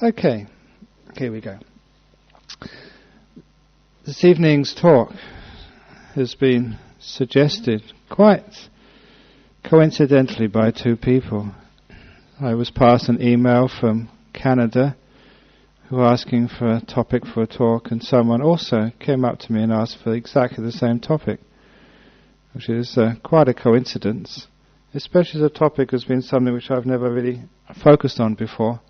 Okay, here we go. This evening's talk has been suggested quite coincidentally by two people. I was passed an email from Canada who were asking for a topic for a talk, and someone also came up to me and asked for exactly the same topic, which is quite a coincidence, especially as the topic has been something which I've never really focused on before.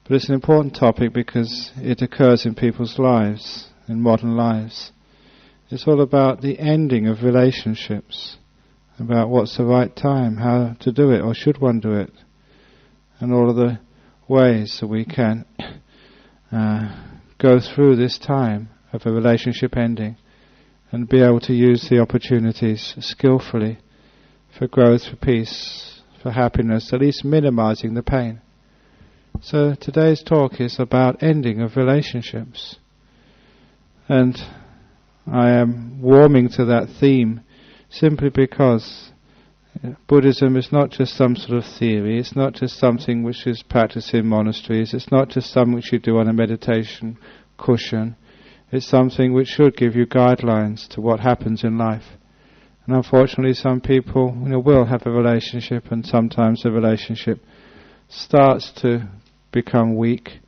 But it's an important topic because it occurs in people's lives, in modern lives. It's all about the ending of relationships, about what's the right time, how to do it, or should one do it, and all of the ways that we can go through this time of a relationship ending and be able to use the opportunities skillfully for growth, for peace, for happiness, at least minimizing the pain. So today's talk is about ending of relationships. And I am warming to that theme simply because Buddhism is not just some sort of theory, it's not just something which is practiced in monasteries, it's not just something which you do on a meditation cushion, it's something which should give you guidelines to what happens in life. And unfortunately some people will have a relationship, and sometimes the relationship starts to become weak.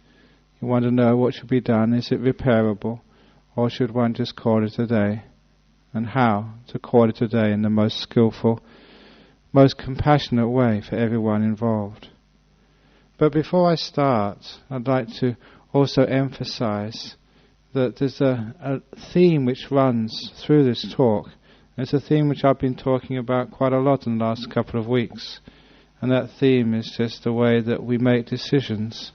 You want to know what should be done. Is it repairable, or should one just call it a day? And how to call it a day in the most skillful, most compassionate way for everyone involved. But before I start, I'd like to also emphasize that there's a theme which runs through this talk. It's a theme which I've been talking about quite a lot in the last couple of weeks. And that theme is just the way that we make decisions.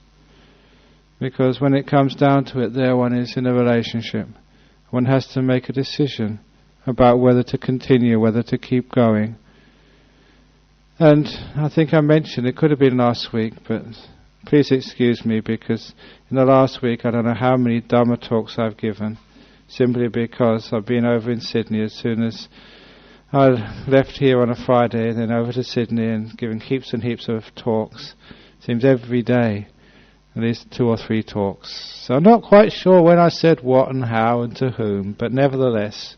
Because when it comes down to it, there one is in a relationship. One has to make a decision about whether to continue, whether to keep going. And I think I mentioned, it could have been last week, but please excuse me, because in the last week I don't know how many Dhamma talks I've given, simply because I've been over in Sydney as soon as I left here on a Friday, then over to Sydney and given heaps and heaps of talks. Seems every day, at least 2 or 3 talks. So I'm not quite sure when I said what and how and to whom, but nevertheless,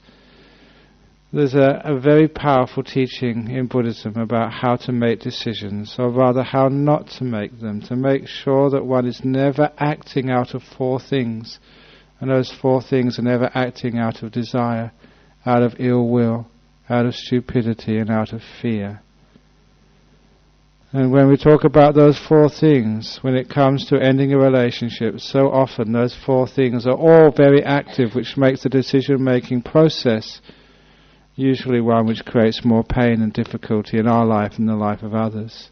there's a very powerful teaching in Buddhism about how to make decisions, or rather how not to make them, to make sure that one is never acting out of 4 things, and those 4 things are never acting out of desire, out of ill will, out of stupidity, and out of fear. And when we talk about those 4 things, when it comes to ending a relationship, so often those 4 things are all very active, which makes the decision-making process usually one which creates more pain and difficulty in our life and the life of others.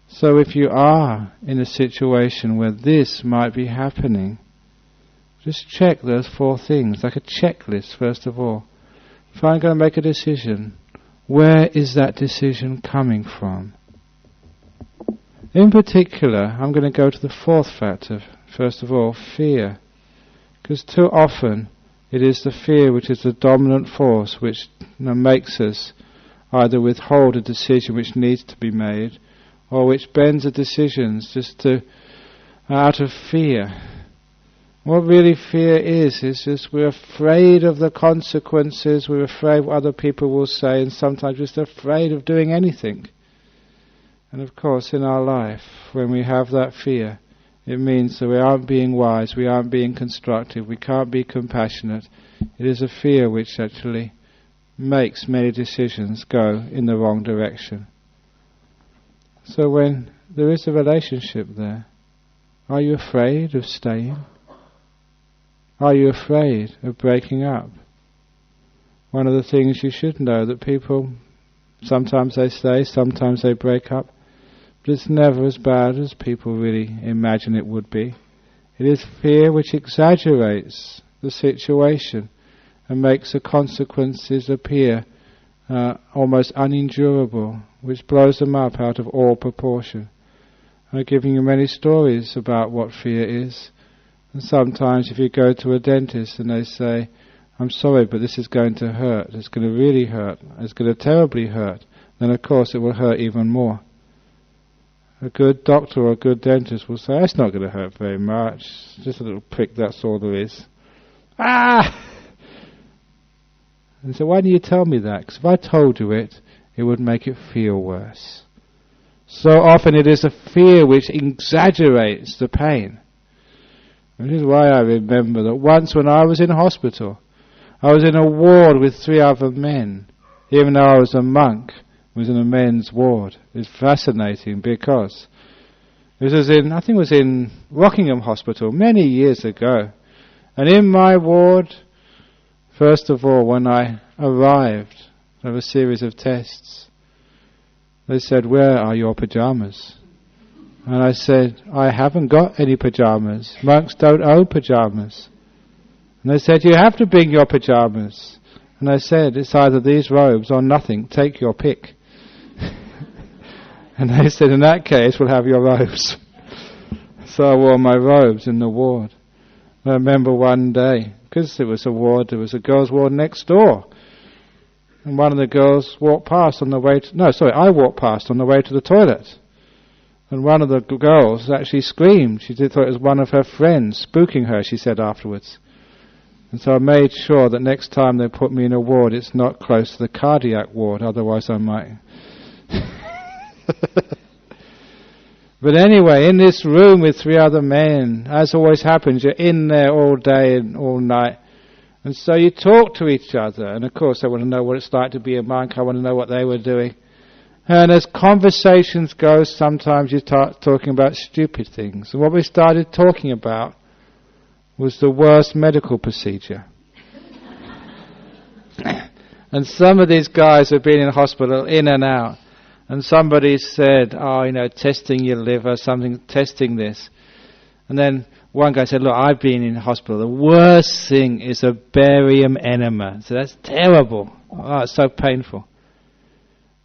So if you are in a situation where this might be happening, just check those 4 things, like a checklist first of all. If I'm going to make a decision, where is that decision coming from? In particular, I'm going to go to the 4th factor, first of all, fear. Because too often it is the fear which is the dominant force which makes us either withhold a decision which needs to be made, or which bends the decisions just out of fear. What really fear is just we're afraid of the consequences, we're afraid what other people will say, and sometimes just afraid of doing anything. And of course in our life, when we have that fear, it means that we aren't being wise, we aren't being constructive, we can't be compassionate. It is a fear which actually makes many decisions go in the wrong direction. So when there is a relationship there, are you afraid of staying? Are you afraid of breaking up? One of the things you should know, that people, sometimes they stay, sometimes they break up, but it's never as bad as people really imagine it would be. It is fear which exaggerates the situation and makes the consequences appear almost unendurable, which blows them up out of all proportion. I'm giving you many stories about what fear is. And sometimes if you go to a dentist and they say, I'm sorry, but this is going to hurt, it's going to really hurt, it's going to terribly hurt, then of course it will hurt even more. A good doctor or a good dentist will say, it's not going to hurt very much, just a little prick, that's all there is. Ah! And so why do you tell me that? Because if I told you it would make it feel worse. So often it is a fear which exaggerates the pain. Which is why I remember that once when I was in hospital, I was in a ward with 3 other men. Even though I was a monk, I was in a men's ward. It was fascinating because this was I think it was in Rockingham Hospital many years ago. And in my ward, first of all, when I arrived, there was a series of tests. They said, where are your pyjamas? And I said, I haven't got any pyjamas. Monks don't own pyjamas. And they said, you have to bring your pyjamas. And I said, it's either these robes or nothing. Take your pick. And they said, in that case, we'll have your robes. So I wore my robes in the ward. I remember one day, because it was a ward, there was a girls' ward next door. And one of the girls walked past on the way to... I walked past on the way to the toilet. And one of the girls actually screamed. She thought it was one of her friends spooking her, she said afterwards. And so I made sure that next time they put me in a ward, it's not close to the cardiac ward, otherwise I might... But anyway, in this room with 3 other men, as always happens, you're in there all day and all night. And so you talk to each other. And of course I want to know what it's like to be a monk. I want to know what they were doing. And as conversations go, sometimes you start talking about stupid things. And what we started talking about was the worst medical procedure. And some of these guys have been in hospital in and out. And somebody said, testing your liver, testing this. And then one guy said, look, I've been in hospital. The worst thing is a barium enema. So that's terrible. Oh, it's so painful.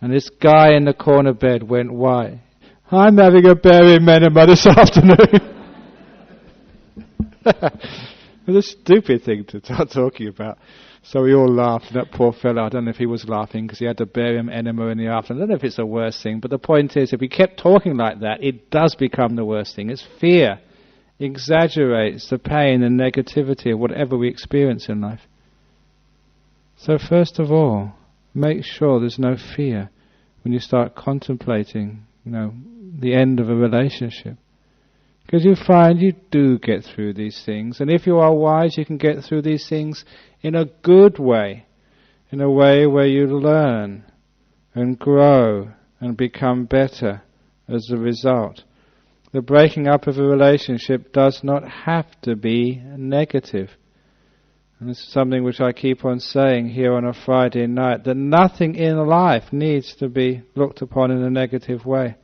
And this guy in the corner bed went white. I'm having a barium enema this afternoon. It was a stupid thing to start talking about. So we all laughed, and that poor fellow, I don't know if he was laughing because he had the barium enema in the afternoon. I don't know if it's the worst thing, but the point is, if we kept talking like that, it does become the worst thing. It's fear. It exaggerates the pain and negativity of whatever we experience in life. So first of all, make sure there's no fear when you start contemplating, the end of a relationship. Because you find you do get through these things, and if you are wise, you can get through these things in a good way, in a way where you learn and grow and become better as a result. The breaking up of a relationship does not have to be negative. And this is something which I keep on saying here on a Friday night, that nothing in life needs to be looked upon in a negative way.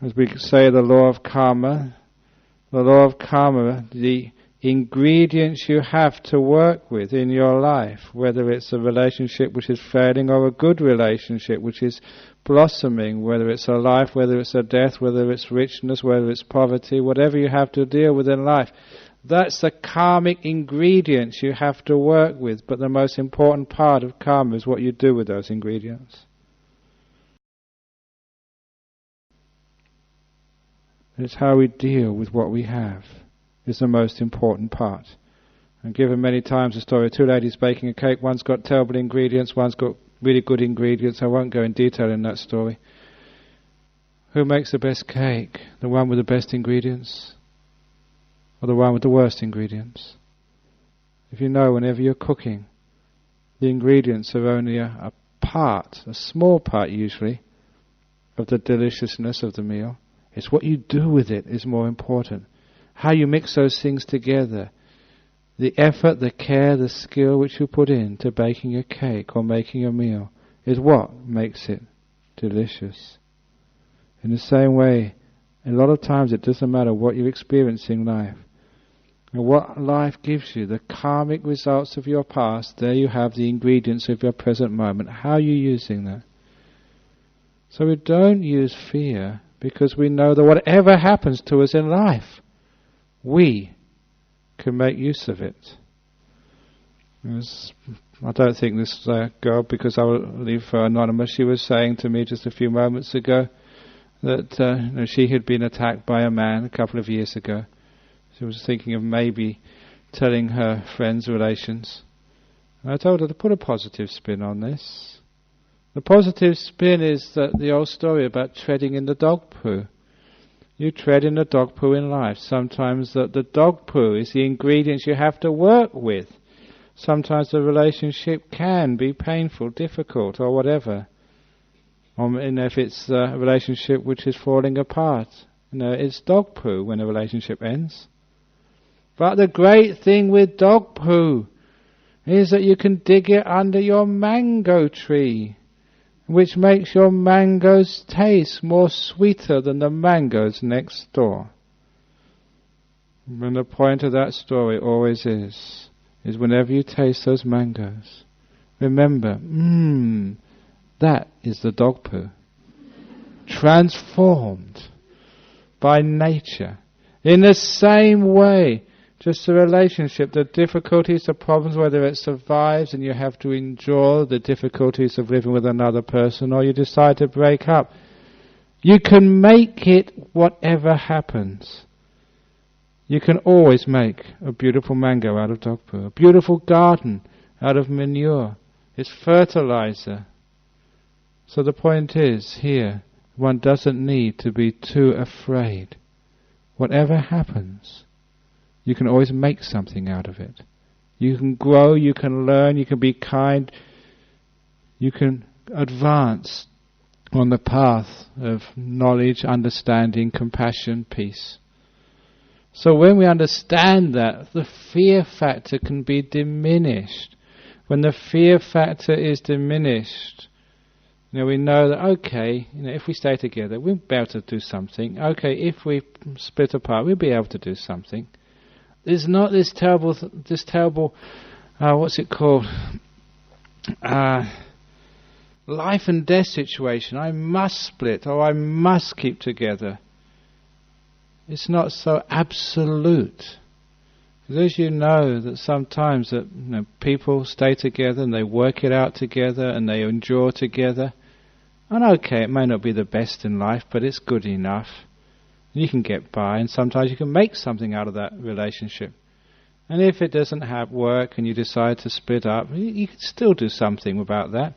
As we say, the law of karma, the ingredients you have to work with in your life, whether it's a relationship which is failing or a good relationship which is blossoming, whether it's a life, whether it's a death, whether it's richness, whether it's poverty, whatever you have to deal with in life, that's the karmic ingredients you have to work with. But the most important part of karma is what you do with those ingredients. It's how we deal with what we have is the most important part. I've given many times the story of 2 ladies baking a cake. One's got terrible ingredients, one's got really good ingredients. I won't go in detail in that story. Who makes the best cake? The one with the best ingredients? Or the one with the worst ingredients? If you know, whenever you're cooking, the ingredients are only a part, a small part usually, of the deliciousness of the meal. It's what you do with it is more important. How you mix those things together. The effort, the care, the skill which you put into baking a cake or making a meal is what makes it delicious. In the same way, a lot of times it doesn't matter what you experience in life. And what life gives you, the karmic results of your past, there you have the ingredients of your present moment. How are you using that? So we don't use fear because we know that whatever happens to us in life, we can make use of it. I don't think this girl, because I will leave her anonymous, she was saying to me just a few moments ago that she had been attacked by a man a couple of years ago. She was thinking of maybe telling her friends' relations. And I told her to put a positive spin on this. The positive spin is that the old story about treading in the dog poo. You tread in the dog poo in life. Sometimes the dog poo is the ingredients you have to work with. Sometimes the relationship can be painful, difficult, or whatever. And if it's a relationship which is falling apart, it's dog poo when a relationship ends. But the great thing with dog poo is that you can dig it under your mango tree, which makes your mangoes taste more sweeter than the mangoes next door. And the point of that story always is whenever you taste those mangoes, remember, that is the dog poo, transformed by nature. In the same way, just the relationship, the difficulties, the problems, whether it survives and you have to endure the difficulties of living with another person, or you decide to break up, you can make it whatever happens. You can always make a beautiful mango out of dog poo, a beautiful garden out of manure. It's fertilizer. So the point is, here, one doesn't need to be too afraid. Whatever happens, you can always make something out of it. You can grow, you can learn, you can be kind, you can advance on the path of knowledge, understanding, compassion, peace. So when we understand that, the fear factor can be diminished. When the fear factor is diminished, we know that, okay, if we stay together, we'll be able to do something. Okay, if we split apart, we'll be able to do something. There's not this terrible, what's it called? Life and death situation. I must split, or I must keep together. It's not so absolute. Because as you know, that sometimes that people stay together and they work it out together and they endure together. And okay, it may not be the best in life, but it's good enough. You can get by, and sometimes you can make something out of that relationship. And if it doesn't have work and you decide to split up, you can still do something about that.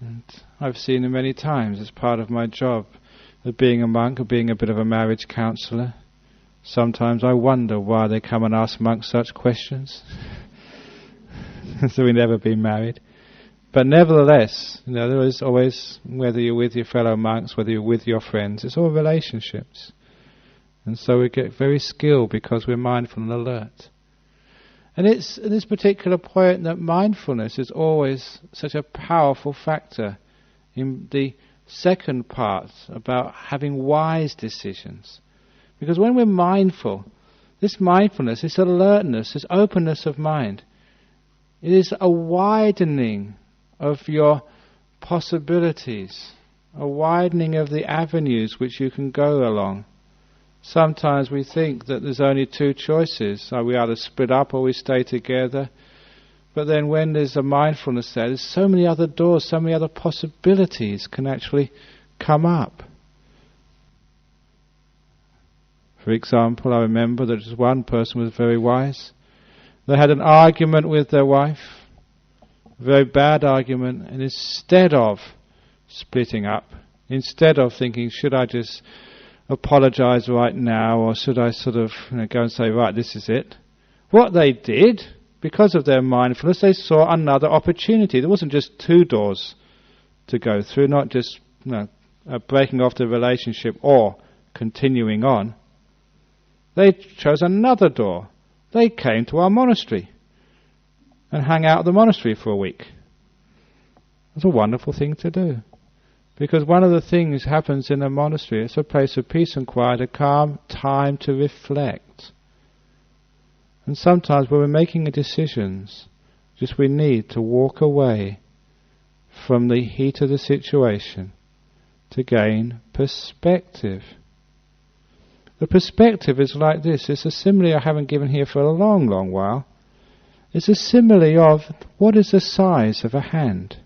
And I've seen it many times as part of my job of being a monk, of being a bit of a marriage counsellor. Sometimes I wonder why they come and ask monks such questions. So we've never been married. But nevertheless, there is always, whether you're with your fellow monks, whether you're with your friends, it's all relationships. And so we get very skilled because we're mindful and alert. And it's at this particular point that mindfulness is always such a powerful factor in the second part about having wise decisions. Because when we're mindful, this mindfulness, this alertness, this openness of mind, it is a widening of your possibilities, a widening of the avenues which you can go along. Sometimes we think that there's only two choices, so we either split up or we stay together. But then when there's a mindfulness there's so many other doors, so many other possibilities can actually come up. For example, I remember that one person was very wise. They had an argument with their wife, a very bad argument, and instead of splitting up, instead of thinking, should I just apologize right now, or should I sort of go and say, right, this is it? What they did, because of their mindfulness, they saw another opportunity. There wasn't just two doors to go through, not just breaking off the relationship or continuing on. They chose another door. They came to our monastery and hung out at the monastery for a week. It's a wonderful thing to do. Because one of the things happens in a monastery, it's a place of peace and quiet, a calm time to reflect. And sometimes when we're making decisions, just we need to walk away from the heat of the situation to gain perspective. The perspective is like this. It's a simile I haven't given here for a long, long while. It's a simile of what is the size of a hand.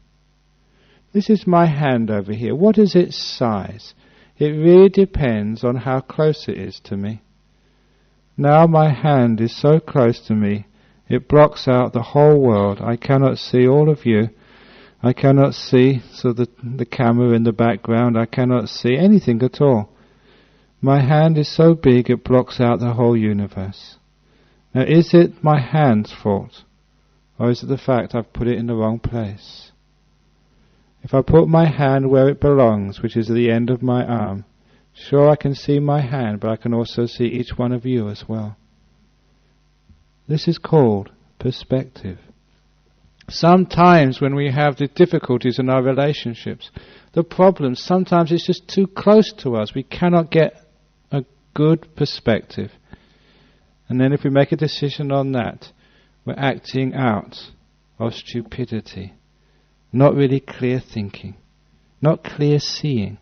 This is my hand over here. What is its size? It really depends on how close it is to me. Now my hand is so close to me, it blocks out the whole world. I cannot see all of you. I cannot see the camera in the background. I cannot see anything at all. My hand is so big it blocks out the whole universe. Now is it my hand's fault? Or is it the fact I've put it in the wrong place? If I put my hand where it belongs, which is at the end of my arm, sure I can see my hand, but I can also see each one of you as well. This is called perspective. Sometimes when we have the difficulties in our relationships, the problems, sometimes it's just too close to us. We cannot get a good perspective. And then if we make a decision on that, we're acting out of stupidity. Not really clear thinking. Not clear seeing.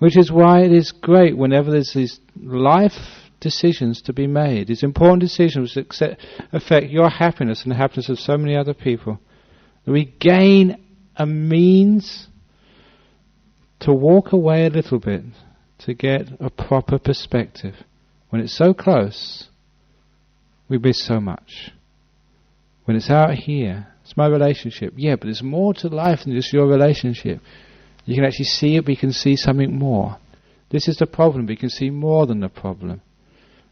Which is why it is great whenever there's these life decisions to be made, these important decisions that affect your happiness and the happiness of so many other people, that we gain a means to walk away a little bit to get a proper perspective. When it's so close, we miss so much. When it's out here, it's my relationship. Yeah, but there's more to life than just your relationship. You can actually see it, but you can see something more. This is the problem, but you can see more than the problem.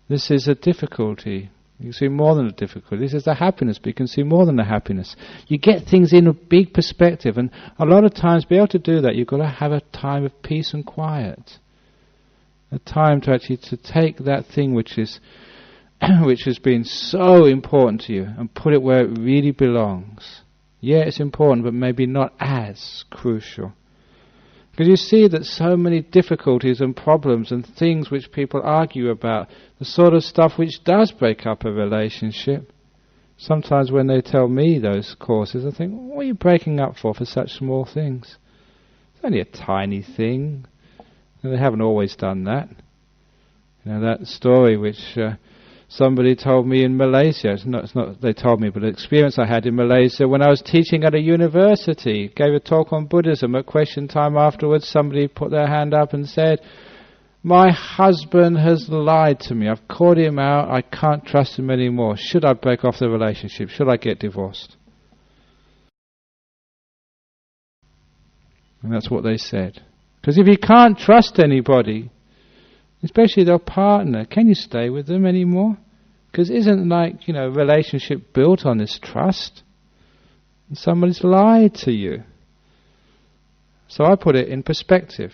This is a difficulty. You can see more than a difficulty. This is the happiness, but you can see more than the happiness. You get things in a big perspective, and a lot of times, to be able to do that, you've got to have a time of peace and quiet. A time to actually to take that thing which is which has been so important to you and put it where it really belongs. Yeah, it's important, but maybe not as crucial. Because you see that so many difficulties and problems and things which people argue about, the sort of stuff which does break up a relationship. Sometimes when they tell me those courses, I think, what are you breaking up for such small things? It's only a tiny thing. And they haven't always done that. You know, that story which somebody told me in Malaysia, it's not they told me, but an experience I had in Malaysia when I was teaching at a university, gave a talk on Buddhism. At question time afterwards, somebody put their hand up and said, my husband has lied to me. I've caught him out. I can't trust him anymore. Should I break off the relationship? Should I get divorced? And that's what they said. Because if you can't trust anybody, especially their partner, can you stay with them anymore? Because isn't relationship built on this trust? And somebody's lied to you. So I put it in perspective.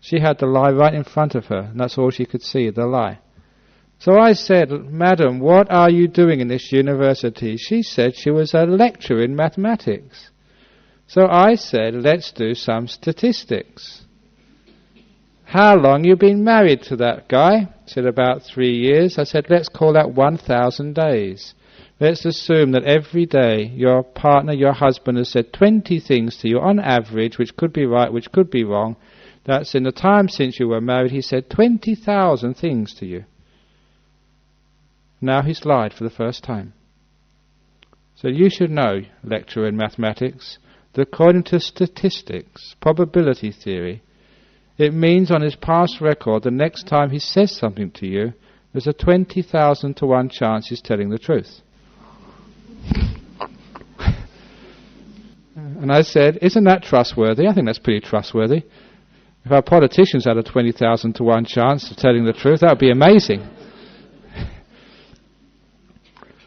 She had the lie right in front of her, and that's all she could see, the lie. So I said, Madam, what are you doing in this university? She said she was a lecturer in mathematics. So I said, let's do some statistics. How long you been married to that guy? Said about 3 years. I said, let's call that 1,000 days. Let's assume that every day your partner, your husband, has said 20 things to you on average, which could be right, which could be wrong. That's in the time since you were married, he said 20,000 things to you. Now he's lied for the first time. So you should know, lecturer in mathematics, that according to statistics, probability theory, it means on his past record, the next time he says something to you, there's a 20,000 to 1 chance he's telling the truth. And I said, isn't that trustworthy? I think that's pretty trustworthy. If our politicians had a 20,000 to 1 chance of telling the truth, that would be amazing.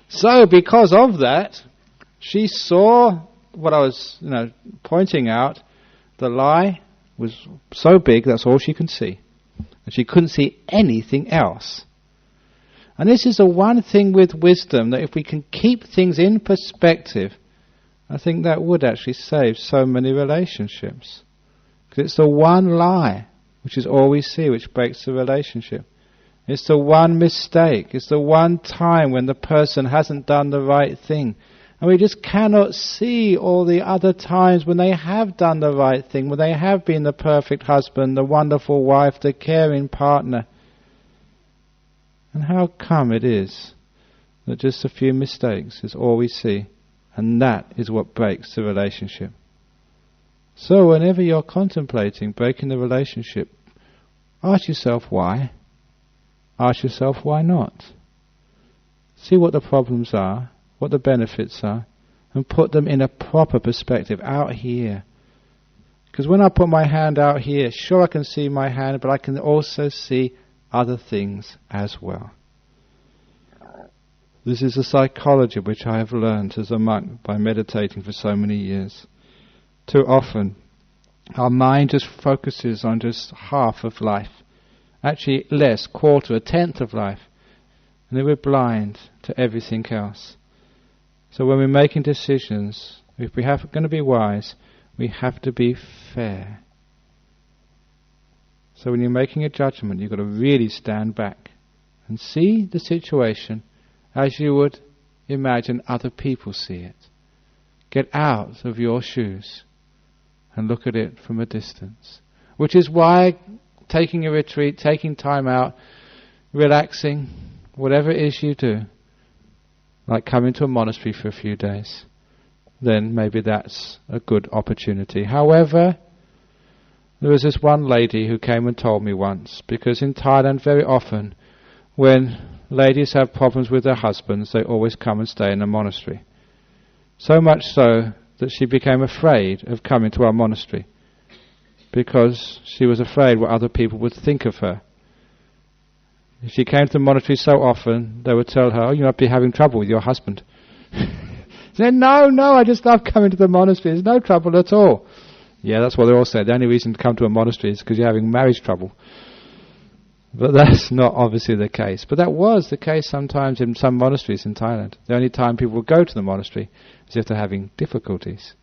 So, because of that, she saw what I was, pointing out. The lie was so big, that's all she could see. And she couldn't see anything else. And this is the one thing with wisdom, that if we can keep things in perspective, I think that would actually save so many relationships. Because it's the one lie, which is all we see, which breaks the relationship. It's the one mistake. It's the one time when the person hasn't done the right thing. And we just cannot see all the other times when they have done the right thing, when they have been the perfect husband, the wonderful wife, the caring partner. And how come it is that just a few mistakes is all we see, and that is what breaks the relationship? So whenever you're contemplating breaking the relationship, Ask yourself why. Ask yourself why not. See what the problems are, what the benefits are, and put them in a proper perspective out here. Because when I put my hand out here, sure I can see my hand, but I can also see other things as well. This is a psychology which I have learned as a monk by meditating for so many years. Too often, our mind just focuses on just half of life. Actually less, quarter, a tenth of life. And then we're blind to everything else. So when we're making decisions, if we are going to be wise, we have to be fair. So when you're making a judgment, you've got to really stand back and see the situation as you would imagine other people see it. Get out of your shoes and look at it from a distance. Which is why taking a retreat, taking time out, relaxing, whatever it is you do, like coming to a monastery for a few days, then maybe that's a good opportunity. However, there was this one lady who came and told me once, because in Thailand very often when ladies have problems with their husbands, they always come and stay in a monastery. So much so that she became afraid of coming to our monastery, because she was afraid what other people would think of her. If she came to the monastery so often, they would tell her, "Oh, you might be having trouble with your husband." She said, No, I just love coming to the monastery. There's no trouble at all. Yeah, that's what they all said. The only reason to come to a monastery is because you're having marriage trouble. But that's not obviously the case. But that was the case sometimes in some monasteries in Thailand. The only time people would go to the monastery is if they're having difficulties.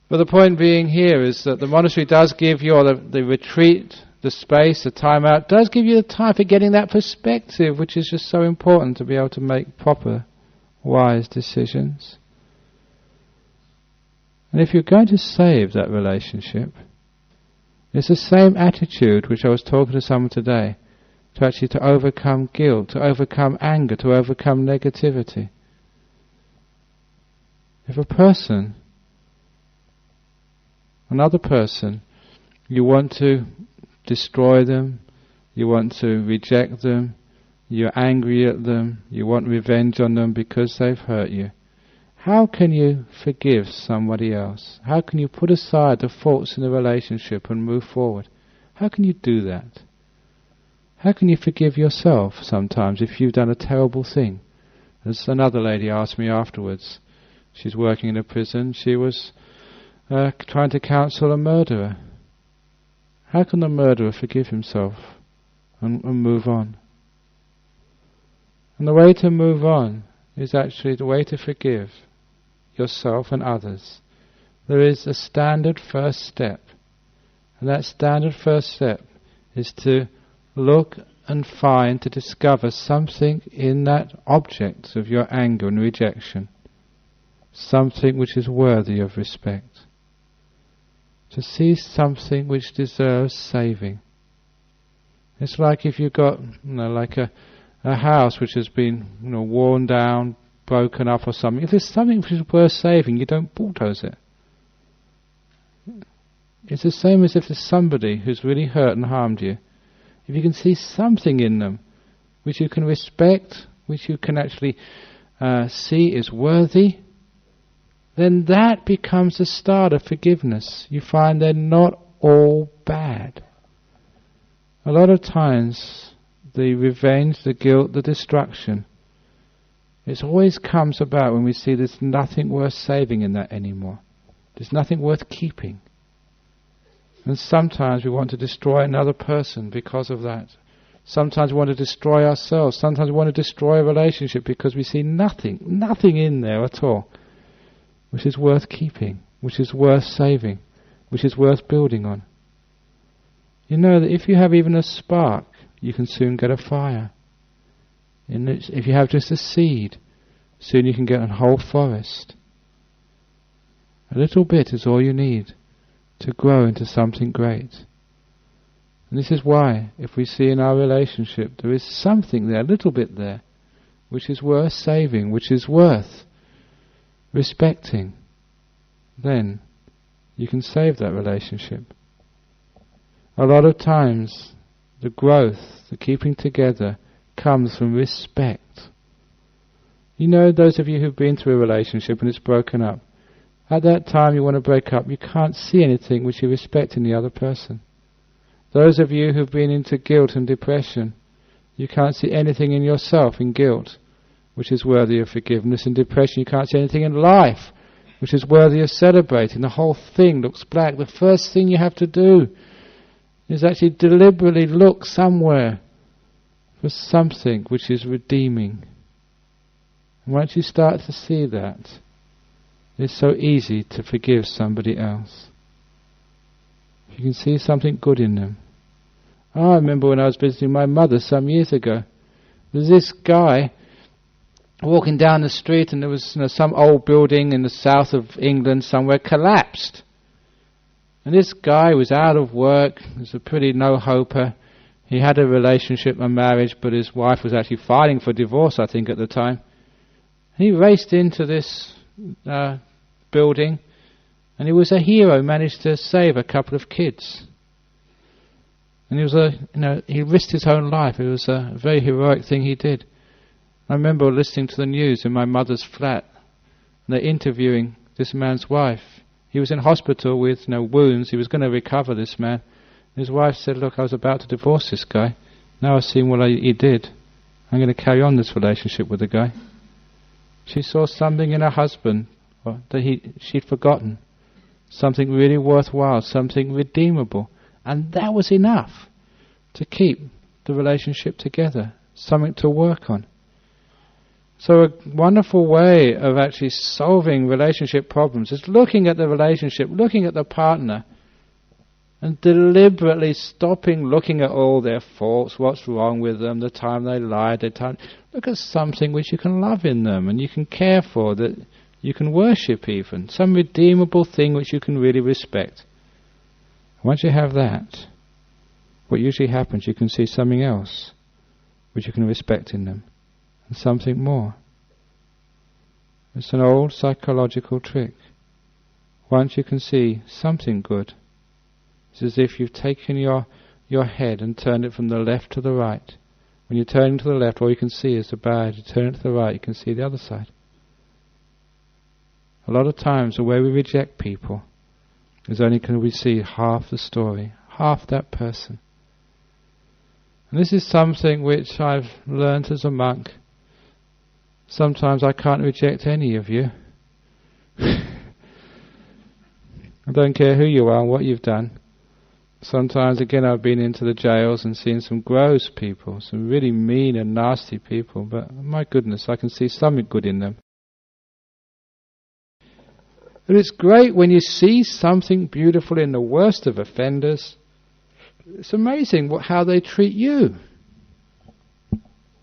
But the point being here is that the monastery does give you, or the retreat, the space, the time out, does give you the time for getting that perspective, which is just so important to be able to make proper, wise decisions. And if you're going to save that relationship, it's the same attitude which I was talking to someone today, to overcome guilt, to overcome anger, to overcome negativity. If another person, you want to destroy them, you want to reject them, you're angry at them, you want revenge on them because they've hurt you, how can you forgive somebody else? How can you put aside the faults in the relationship and move forward? How can you do that? How can you forgive yourself sometimes if you've done a terrible thing? As another lady asked me afterwards, she's working in a prison, she was trying to counsel a murderer. How can the murderer forgive himself and move on? And the way to move on is actually the way to forgive yourself and others. There is a standard first step. And that standard first step is to look and find, to discover something in that object of your anger and rejection. Something which is worthy of respect. To see something which deserves saving. It's like if you've got, like a house which has been, worn down, broken up or something. If there's something which is worth saving, you don't bulldoze it. It's the same as if there's somebody who's really hurt and harmed you. If you can see something in them which you can respect, which you can actually see is worthy, then that becomes the start of forgiveness. You find they're not all bad. A lot of times, the revenge, the guilt, the destruction, it always comes about when we see there's nothing worth saving in that anymore. There's nothing worth keeping. And sometimes we want to destroy another person because of that. Sometimes we want to destroy ourselves. Sometimes we want to destroy a relationship because we see nothing in there at all, which is worth keeping, which is worth saving, which is worth building on. You know that if you have even a spark, you can soon get a fire. If you have just a seed, soon you can get a whole forest. A little bit is all you need to grow into something great. And this is why, if we see in our relationship there is something there, a little bit there, which is worth saving, which is worth respecting, then you can save that relationship. A lot of times the growth, the keeping together, comes from respect. You know, those of you who've been through a relationship and it's broken up, at that time you want to break up, you can't see anything which you respect in the other person. Those of you who've been into guilt and depression, you can't see anything in yourself in guilt which is worthy of forgiveness. In depression you can't see anything in life which is worthy of celebrating. The whole thing looks black. The first thing you have to do is actually deliberately look somewhere for something which is redeeming. And once you start to see that, it's so easy to forgive somebody else. You can see something good in them. I remember when I was visiting my mother some years ago, there was this guy walking down the street, and there was some old building in the south of England somewhere collapsed. And this guy was out of work. He was a pretty no-hoper. He had a relationship, a marriage, but his wife was actually filing for divorce, I think, at the time. He raced into this building, and he was a hero, managed to save a couple of kids. And he risked his own life. It was a very heroic thing he did. I remember listening to the news in my mother's flat, and they're interviewing this man's wife. He was in hospital with wounds. He was going to recover, this man. His wife said, "Look, I was about to divorce this guy. Now I've seen what he did. I'm going to carry on this relationship with the guy." She saw something in her husband that she'd forgotten. Something really worthwhile, something redeemable. And that was enough to keep the relationship together, something to work on. So a wonderful way of actually solving relationship problems is looking at the relationship, looking at the partner, and deliberately stopping looking at all their faults, what's wrong with them, the time they lied, look at something which you can love in them and you can care for, that you can worship even, some redeemable thing which you can really respect. Once you have that, what usually happens, you can see something else which you can respect in them, and something more. It's an old psychological trick. Once you can see something good, it's as if you've taken your head and turned it from the left to the right. When you're turning to the left, all you can see is the bad. You turn it to the right, you can see the other side. A lot of times the way we reject people is only can we see half the story, half that person. And this is something which I've learnt as a monk. Sometimes I can't reject any of you. I don't care who you are and what you've done. Sometimes, again, I've been into the jails and seen some gross people, some really mean and nasty people, but my goodness, I can see something good in them. And it's great when you see something beautiful in the worst of offenders. It's amazing how they treat you.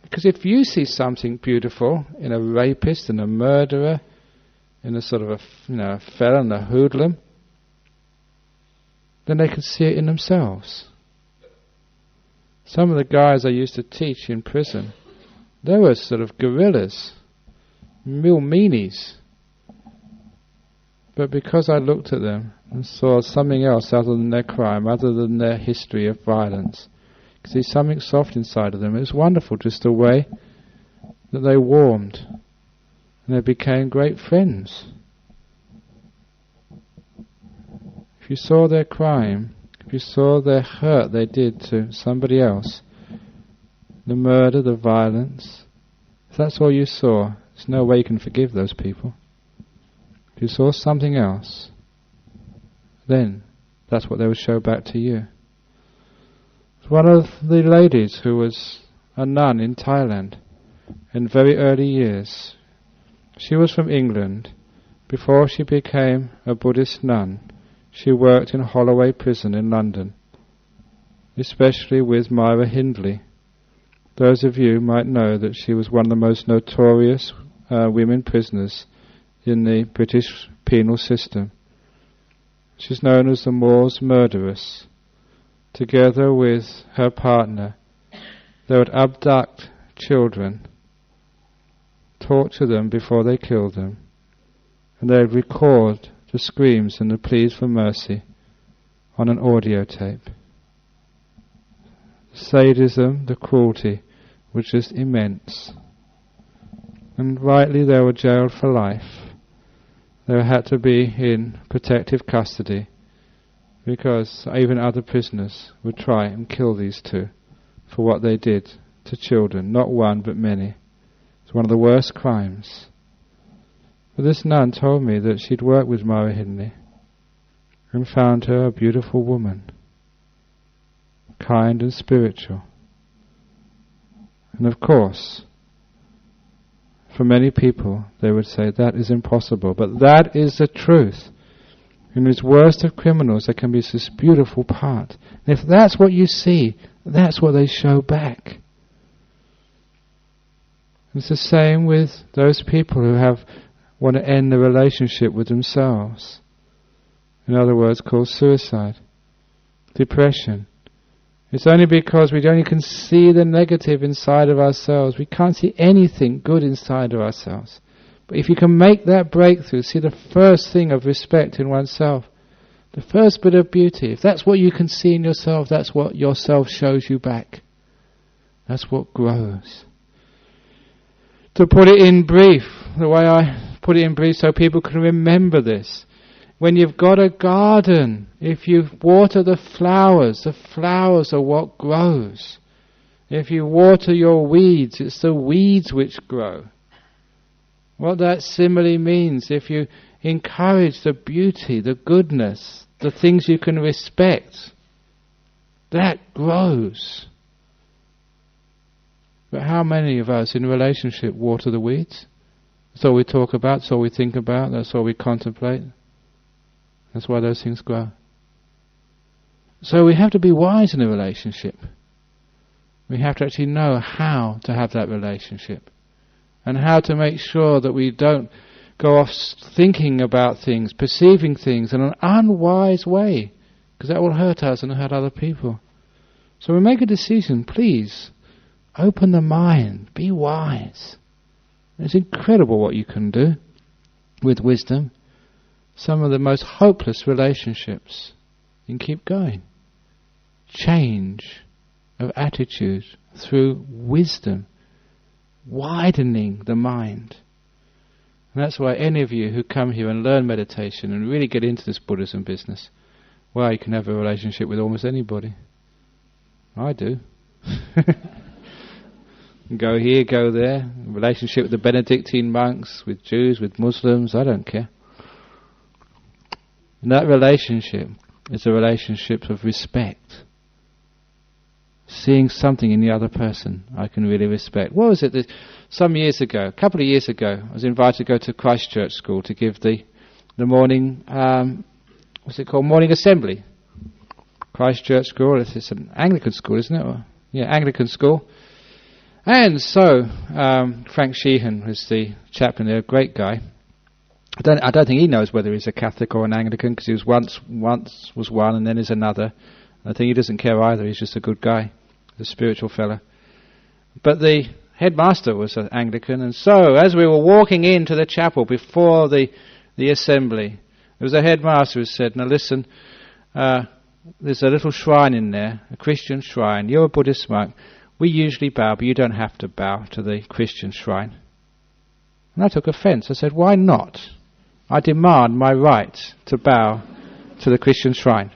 Because if you see something beautiful in a rapist and a murderer, in a sort of a felon, a hoodlum, then they can see it in themselves. Some of the guys I used to teach in prison, they were sort of guerrillas, real meanies. But because I looked at them and saw something else other than their crime, other than their history of violence, I could see something soft inside of them. It was wonderful, just the way that they warmed and they became great friends. If you saw their crime, if you saw their hurt they did to somebody else, the murder, the violence, if that's all you saw, there's no way you can forgive those people. If you saw something else, then that's what they would show back to you. One of the ladies who was a nun in Thailand in very early years, she was from England. Before she became a Buddhist nun, she worked in Holloway Prison in London, especially with Myra Hindley. Those of you might know that she was one of the most notorious women prisoners in the British penal system. She's known as the Moors Murderess. Together with her partner, they would abduct children, torture them before they killed them, and they would record the screams and the pleas for mercy on an audio tape. sadism, the cruelty was just immense. And rightly they were jailed for life. They had to be in protective custody because even other prisoners would try and kill these two for what they did to children, not one but many. It's one of the worst crimes. But this nun told me that she'd worked with Mohini and found her a beautiful woman, kind and spiritual. And of course, for many people, they would say that is impossible, but that is the truth. In this worst of criminals, there can be this beautiful part. And if that's what you see, that's what they show back. It's the same with those people who want to end the relationship with themselves. In other words, called suicide, depression. It's only because we only can see the negative inside of ourselves. We can't see anything good inside of ourselves. But if you can make that breakthrough, see the first thing of respect in oneself, the first bit of beauty, if that's what you can see in yourself, that's what yourself shows you back. That's what grows. To put it in brief, the way I put it in brief so people can remember this. When you've got a garden, if you water the flowers are what grows. If you water your weeds, it's the weeds which grow. What that simile means, if you encourage the beauty, the goodness, the things you can respect, that grows. But how many of us in a relationship water the weeds? That's all we talk about, that's all we think about, that's all we contemplate. That's why those things grow. So we have to be wise in a relationship. We have to actually know how to have that relationship. And how to make sure that we don't go off thinking about things, perceiving things in an unwise way. Because that will hurt us and hurt other people. So we make a decision, please, open the mind, be wise. It's incredible what you can do with wisdom. Some of the most hopeless relationships, you can keep going. Change of attitude through wisdom, widening the mind. And that's why any of you who come here and learn meditation and really get into this Buddhism business, well, you can have a relationship with almost anybody. I do. Go here, go there. Relationship with the Benedictine monks, with Jews, with Muslims, I don't care. And that relationship is a relationship of respect. Seeing something in the other person I can really respect. What was it? Some years ago, a couple of years ago, I was invited to go to Christchurch School to give the morning, what's it called? Morning assembly. Christchurch School, it's an Anglican school, isn't it? Anglican school. And so, Frank Sheehan was the chaplain there, a great guy. I don't think he knows whether he's a Catholic or an Anglican, because he was once was one and then is another. I think he doesn't care either. He's just a good guy, a spiritual fella. But the headmaster was an Anglican, and so as we were walking into the chapel before the assembly, there was a headmaster who said, "Now listen, there's a little shrine in there, a Christian shrine. You're a Buddhist monk. We usually bow, but you don't have to bow to the Christian shrine." And I took offence. I said, "Why not? I demand my right to bow to the Christian shrine."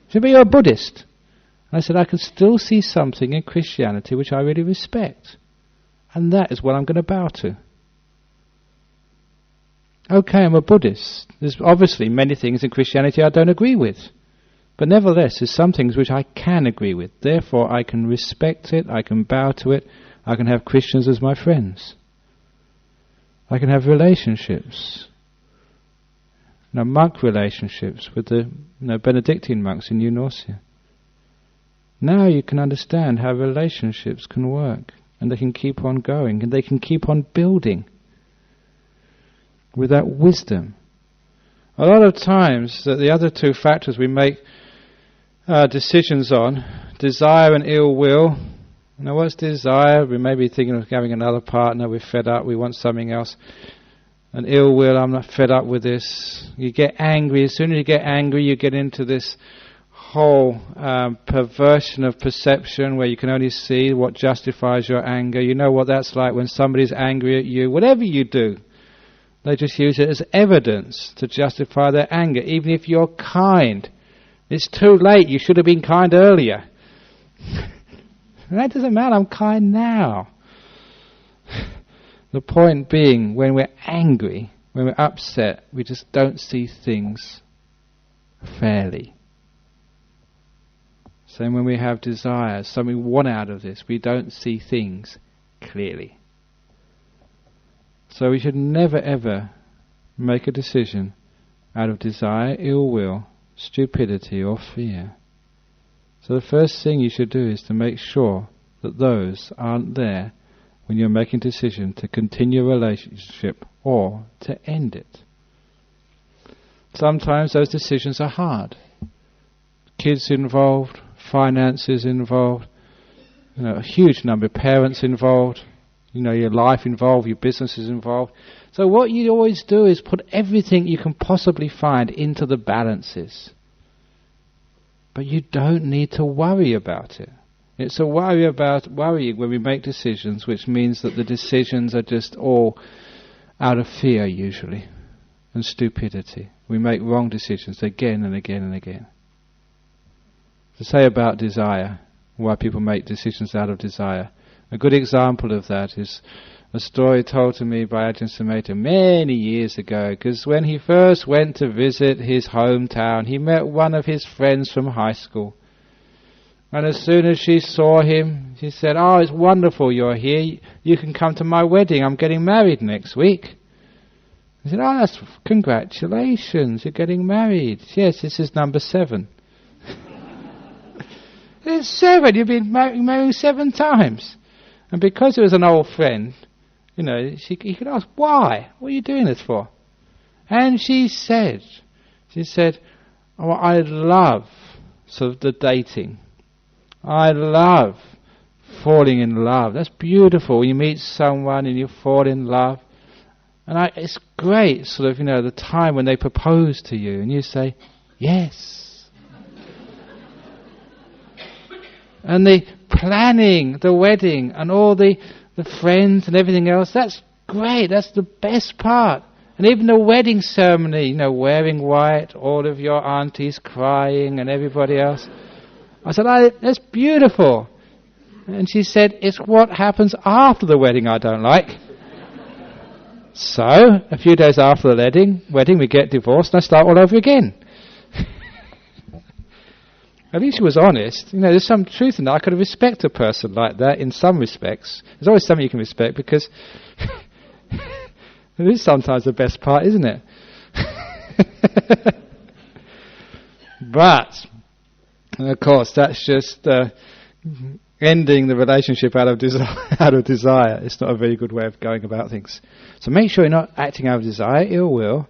He said, "But you're a Buddhist." And I said, "I can still see something in Christianity which I really respect. And that is what I'm going to bow to." Okay, I'm a Buddhist. There's obviously many things in Christianity I don't agree with. But nevertheless, there's some things which I can agree with. Therefore, I can respect it, I can bow to it, I can have Christians as my friends. I can have relationships. Monk relationships with the Benedictine monks in New Norcia. Now you can understand how relationships can work, and they can keep on going, and they can keep on building with that wisdom. A lot of times, the other two factors we make decisions on, desire and ill will. Now, what's desire? We may be thinking of having another partner, we're fed up, we want something else. And ill will, I'm not fed up with this. You get angry. As soon as you get angry, you get into this whole perversion of perception where you can only see what justifies your anger. You know what that's like when somebody's angry at you. Whatever you do, they just use it as evidence to justify their anger, even if you're kind. It's too late, you should have been kind earlier. That doesn't matter, I'm kind now. The point being, when we're angry, when we're upset, we just don't see things fairly. Same when we have desires, something we want out of this, we don't see things clearly. So we should never ever make a decision out of desire, ill will, stupidity or fear. So the first thing you should do is to make sure that those aren't there when you're making a decision to continue a relationship or to end it. Sometimes those decisions are hard. Kids involved, finances involved, a huge number of parents involved, your life involved, your business is involved. So what you always do is put everything you can possibly find into the balances. But you don't need to worry about it. It's a worrying when we make decisions, which means that the decisions are just all out of fear usually, and stupidity. We make wrong decisions again and again and again. To say about desire, why people make decisions out of desire. A good example of that is a story told to me by Ajahn Sumedho many years ago, because when he first went to visit his hometown, he met one of his friends from high school. And as soon as she saw him, she said, "Oh, it's wonderful you're here. You can come to my wedding. I'm getting married next week." He said, "Oh, that's congratulations. You're getting married." "Yes, this is number 7. "It's 7. You've been married 7 times." And because it was an old friend, he could ask, "Why? What are you doing this for?" And she said, "Oh, I love sort of the dating. I love falling in love. That's beautiful. You meet someone and you fall in love. And it's great, sort of, the time when they propose to you and you say, yes." And the planning, the wedding and all the friends and everything else, that's great. That's the best part. And even the wedding ceremony, wearing white, all of your aunties crying and everybody else. I said, "That's beautiful." And she said, "It's what happens after the wedding I don't like." So, a few days after the wedding, we get divorced and I start all over again. At least she was honest. There's some truth in that. I could respect a person like that in some respects. There's always something you can respect because it is sometimes the best part, isn't it? But of course, that's just ending the relationship out of desire. It's not a very good way of going about things. So make sure you're not acting out of desire, ill will,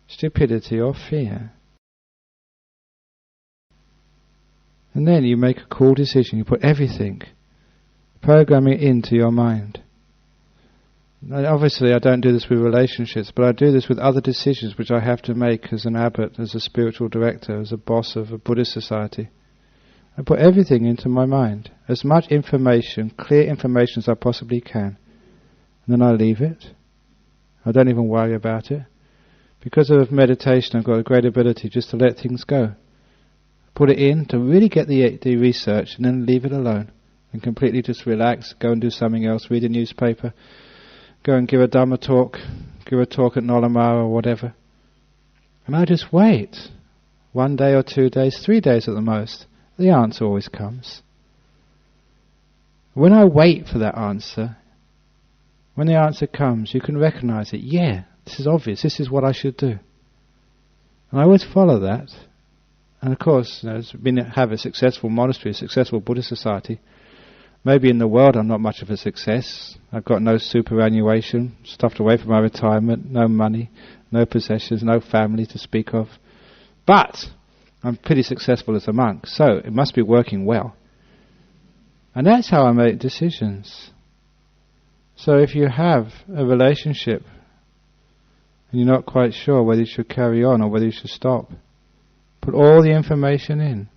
stupidity or fear. And then you make a cool decision. You put everything, programming into your mind. Now, obviously, I don't do this with relationships, but I do this with other decisions which I have to make as an abbot, as a spiritual director, as a boss of a Buddhist society. I put everything into my mind, as much information, clear information as I possibly can. And then I leave it. I don't even worry about it. Because of meditation, I've got a great ability just to let things go. Put it in to really get the research and then leave it alone. And completely just relax, go and do something else, read a newspaper, go and give a Dhamma talk, give a talk at Nolamara or whatever. And I just wait. 1 day or 2 days, 3 days at the most. The answer always comes. When I wait for that answer, when the answer comes, you can recognize it. Yeah, this is obvious. This is what I should do. And I always follow that. And of course, have a successful monastery, a successful Buddhist society. Maybe in the world I'm not much of a success. I've got no superannuation, stuffed away from my retirement, no money, no possessions, no family to speak of. But I'm pretty successful as a monk, so it must be working well. And that's how I make decisions. So if you have a relationship and you're not quite sure whether you should carry on or whether you should stop, Put all the information in.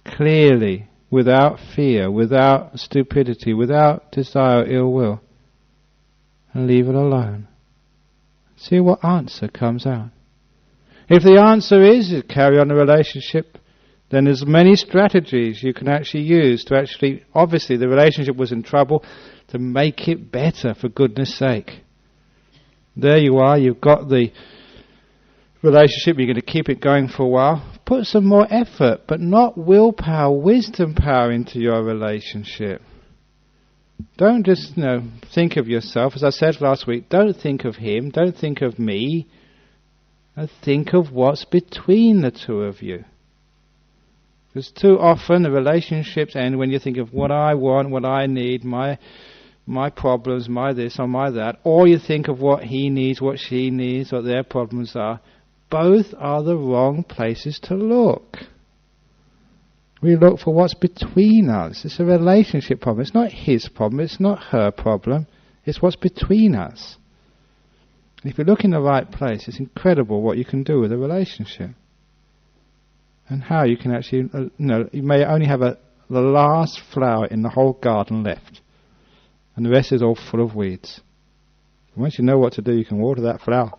Clearly, without fear, without stupidity, without desire or ill will. And leave it alone. See what answer comes out. If the answer is to carry on the relationship, then there's many strategies you can actually use to actually, obviously the relationship was in trouble, to make it better, for goodness sake. There you are, you've got the relationship, you're going to keep it going for a while. Put some more effort, but not willpower, wisdom power into your relationship. Don't just, think of yourself. As I said last week, don't think of him, don't think of me. Think of what's between the two of you. Because too often the relationships end when you think of what I want, what I need, my problems, my this or my that, or you think of what he needs, what she needs, what their problems are. Both are the wrong places to look. We look for what's between us. It's a relationship problem. It's not his problem. It's not her problem. It's what's between us. If you look in the right place, it's incredible what you can do with a relationship. And how you can actually, you may only have the last flower in the whole garden left. And the rest is all full of weeds. And once you know what to do, you can water that flower.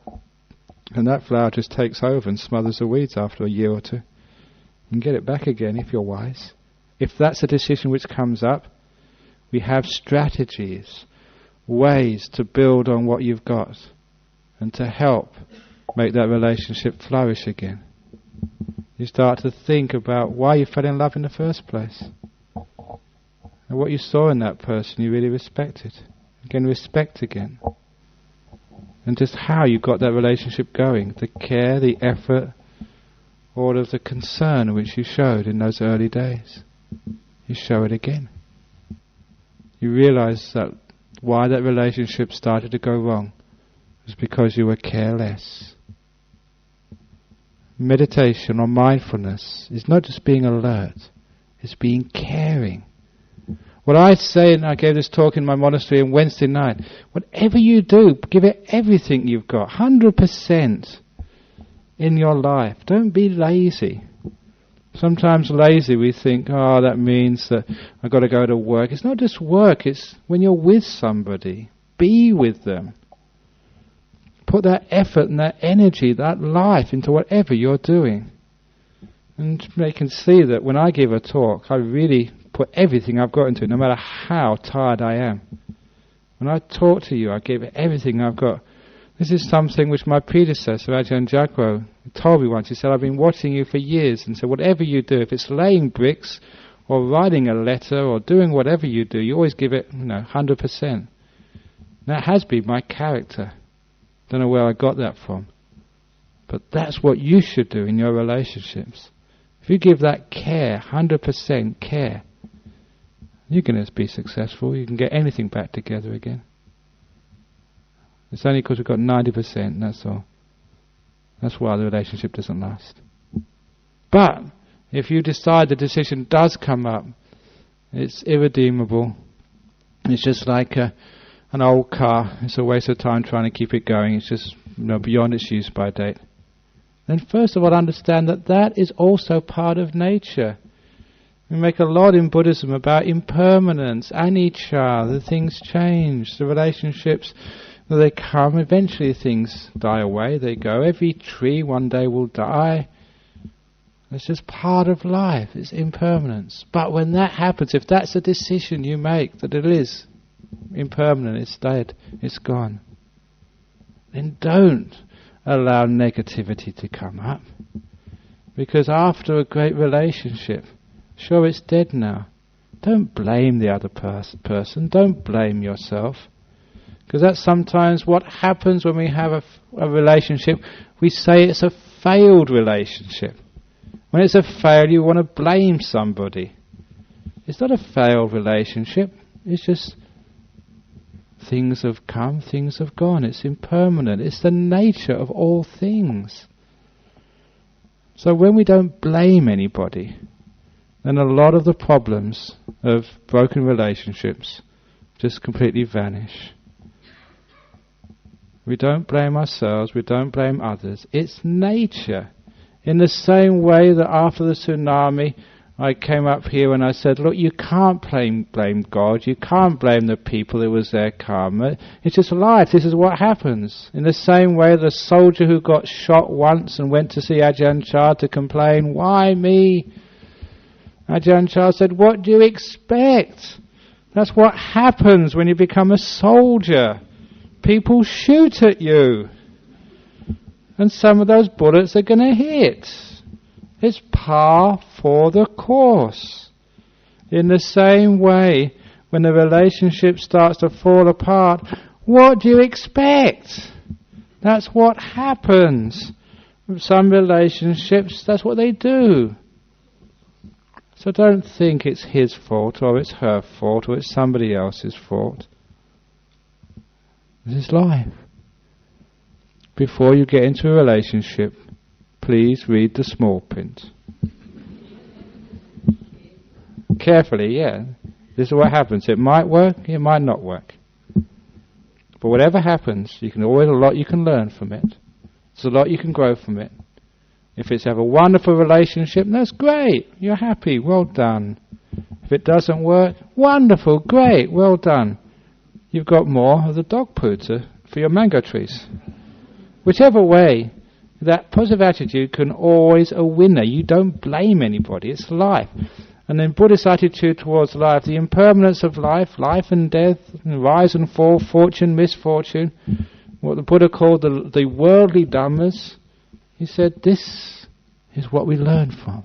And that flower just takes over and smothers the weeds after a year or two. You can get it back again if you're wise. If that's a decision which comes up, we have strategies, ways to build on what you've got and to help make that relationship flourish again. You start to think about why you fell in love in the first place. And what you saw in that person you really respected. Again, respect again. And just how you got that relationship going. The care, the effort, all of the concern which you showed in those early days. You show it again. You realize that why that relationship started to go wrong was because you were careless. Meditation or mindfulness is not just being alert, it's being caring. What I say, and I gave this talk in my monastery on Wednesday night, whatever you do, give it everything you've got, 100% in your life. Don't be lazy. Sometimes lazy we think, that means that I've got to go to work. It's not just work, it's when you're with somebody. Be with them. Put that effort and that energy, that life into whatever you're doing. And they can see that when I give a talk, I really put everything I've got into it, no matter how tired I am. When I talk to you, I give everything I've got. This is something which my predecessor, Ajahn Jagro, told me once. He said, I've been watching you for years, and so whatever you do, if it's laying bricks or writing a letter or doing whatever you do, you always give it 100%. That has been my character. Don't know where I got that from. But that's what you should do in your relationships. If you give that care, 100% care, you're going to be successful. You can get anything back together again. It's only because we've got 90%, that's all. That's why the relationship doesn't last. But if you decide the decision does come up, it's irredeemable. It's just like an old car. It's a waste of time trying to keep it going. It's just beyond its use by date. Then first of all, understand that that is also part of nature. We make a lot in Buddhism about impermanence, anicca, the things change, the relationships, they come, eventually things die away, they go. Every tree one day will die. It's just part of life, it's impermanence. But when that happens, if that's a decision you make, that it is impermanent, it's dead, it's gone, then don't allow negativity to come up. Because after a great relationship, sure, it's dead now. Don't blame the other person. Don't blame yourself. Because that's sometimes what happens when we have a relationship. We say it's a failed relationship. When it's a failure, you want to blame somebody. It's not a failed relationship. It's just things have come, things have gone. It's impermanent. It's the nature of all things. So when we don't blame anybody, then a lot of the problems of broken relationships just completely vanish. We don't blame ourselves, we don't blame others. It's nature. In the same way that after the tsunami, I came up here and I said, look, you can't blame God, you can't blame the people, it was their karma. It's just life, this is what happens. In the same way, the soldier who got shot once and went to see Ajahn Chah to complain, why me? Ajahn Chah said, what do you expect? That's what happens when you become a soldier. People shoot at you. And some of those bullets are going to hit. It's par for the course. In the same way, when the relationship starts to fall apart, what do you expect? That's what happens. Some relationships, that's what they do. So don't think it's his fault, or it's her fault, or it's somebody else's fault. This is life. Before you get into a relationship, please read the small print. Carefully, yeah. This is what happens. It might work, it might not work. But whatever happens, you can always a lot you can learn from it. There's a lot you can grow from it. If it's have a wonderful relationship, that's great. You're happy, well done. If it doesn't work, wonderful, great, well done. You've got more of the dog poo for your mango trees. Whichever way, that positive attitude can always a winner. You don't blame anybody, it's life. And then Buddhist attitude towards life, the impermanence of life, life and death, rise and fall, fortune, misfortune, what the Buddha called the worldly dhammas. He said, this is what we learn from.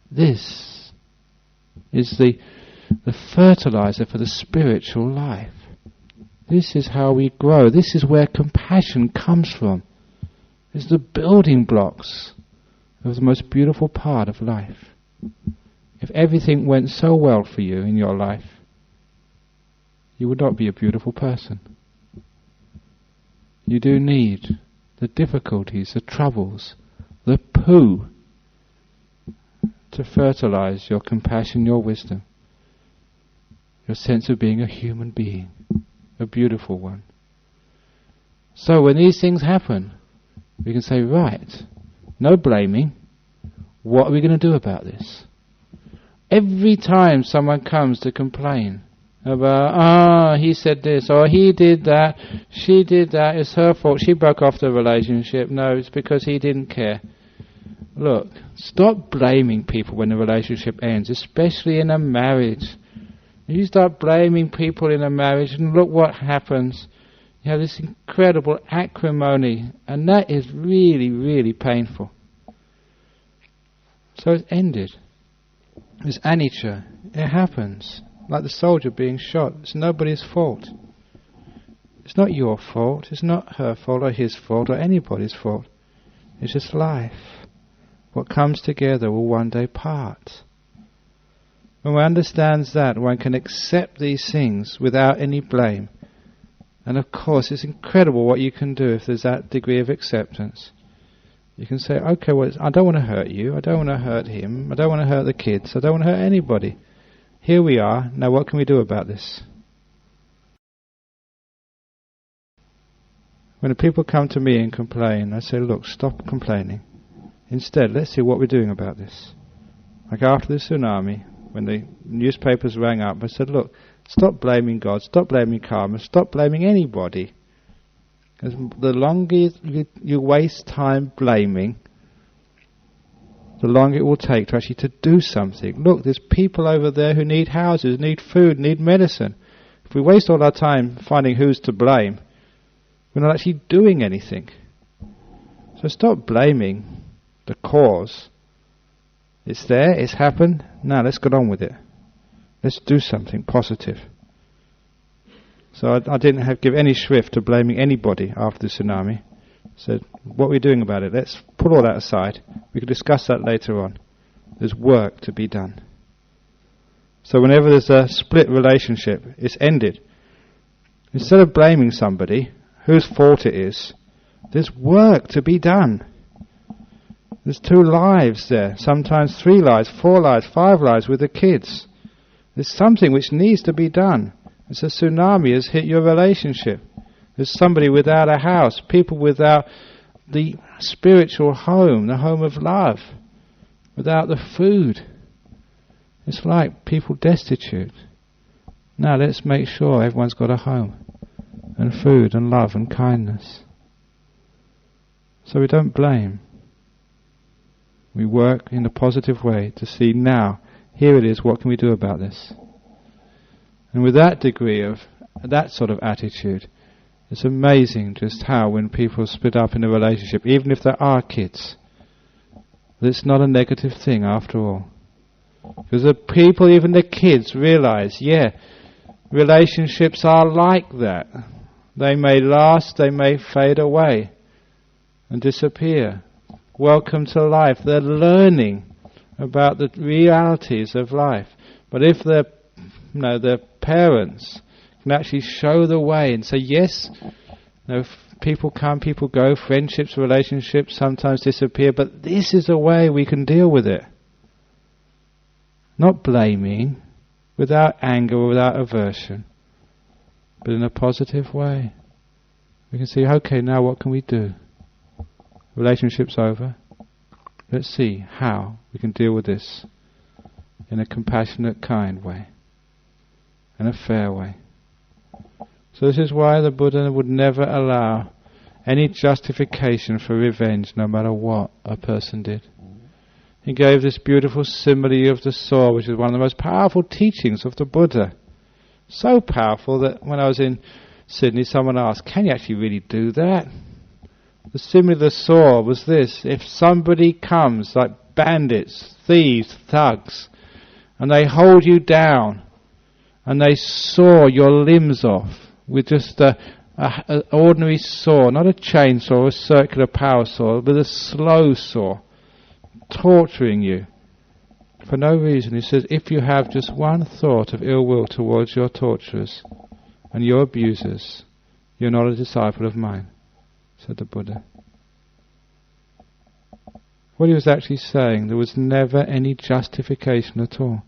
This is the fertilizer for the spiritual life. This is how we grow. This is where compassion comes from. It's the building blocks of the most beautiful part of life. If everything went so well for you in your life, you would not be a beautiful person. You do need the difficulties, the troubles, the poo to fertilize your compassion, your wisdom, your sense of being a human being, a beautiful one. So when these things happen, we can say, right, no blaming, what are we going to do about this? Every time someone comes to complain about, he said this, or he did that, she did that, it's her fault, she broke off the relationship, no, it's because he didn't care. Look, stop blaming people when the relationship ends, especially in a marriage. You start blaming people in a marriage, and look what happens. You have this incredible acrimony, and that is really, really painful. So it's ended. It's anicca. It happens. Like the soldier being shot. It's nobody's fault. It's not your fault. It's not her fault or his fault or anybody's fault. It's just life. What comes together will one day part. When one understands that, one can accept these things without any blame. And of course, it's incredible what you can do if there's that degree of acceptance. You can say, okay, well, I don't want to hurt you, I don't want to hurt him, I don't want to hurt the kids, I don't want to hurt anybody. Here we are, now what can we do about this? When the people come to me and complain, I say, look, stop complaining. Instead, let's see what we're doing about this. Like after the tsunami, when the newspapers rang up, I said, look, stop blaming God, stop blaming karma, stop blaming anybody. Because the longer you waste time blaming, the longer it will take to actually to do something. Look, there's people over there who need houses, need food, need medicine. If we waste all our time finding who's to blame, we're not actually doing anything. So stop blaming the cause. It's there, it's happened, now let's get on with it. Let's do something positive. So I didn't give any shrift to blaming anybody after the tsunami. I said, what are we doing about it? Let's put all that aside. We can discuss that later on. There's work to be done. So whenever there's a split relationship, it's ended. Instead of blaming somebody, whose fault it is, there's work to be done. There's 2 lives there, sometimes 3 lives, 4 lives, 5 lives with the kids. There's something which needs to be done. It's a tsunami has hit your relationship. There's somebody without a house, people without the spiritual home, the home of love, without the food. It's like people destitute. Now let's make sure everyone's got a home, and food, and love, and kindness. So we don't blame. We work in a positive way to see now, here it is, what can we do about this? And with that degree of, that sort of attitude, it's amazing just how when people split up in a relationship, even if there are kids, it's not a negative thing after all. Because the people, even the kids, realize, relationships are like that. They may last, they may fade away and disappear. Welcome to life. They're learning about the realities of life. But if their parents can actually show the way and say, yes, people come, people go, friendships, relationships sometimes disappear, but this is a way we can deal with it. Not blaming, without anger or without aversion, but in a positive way. We can see, okay, now what can we do? Relationship's over. Let's see how we can deal with this in a compassionate, kind way, in a fair way. So this is why the Buddha would never allow any justification for revenge, no matter what a person did. He gave this beautiful simile of the saw, which is one of the most powerful teachings of the Buddha. So powerful that when I was in Sydney, someone asked, can you actually really do that? The simile of the saw was this: if somebody comes, like bandits, thieves, thugs, and they hold you down, and they saw your limbs off with just an ordinary saw, not a chainsaw or a circular power saw, but a slow saw, torturing you for no reason. He says, if you have just one thought of ill will towards your torturers and your abusers, you're not a disciple of mine, said the Buddha. What he was actually saying, there was never any justification at all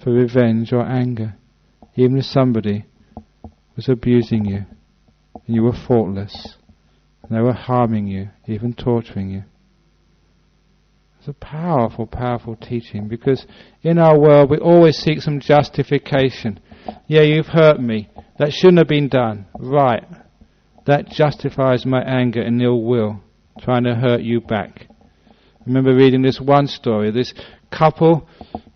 for revenge or anger, even if somebody was abusing you and you were faultless and they were harming you, even torturing you. It's a powerful, powerful teaching, because in our world we always seek some justification. Yeah, you've hurt me. That shouldn't have been done. Right. That justifies my anger and ill will, trying to hurt you back. I remember reading this one story. This couple,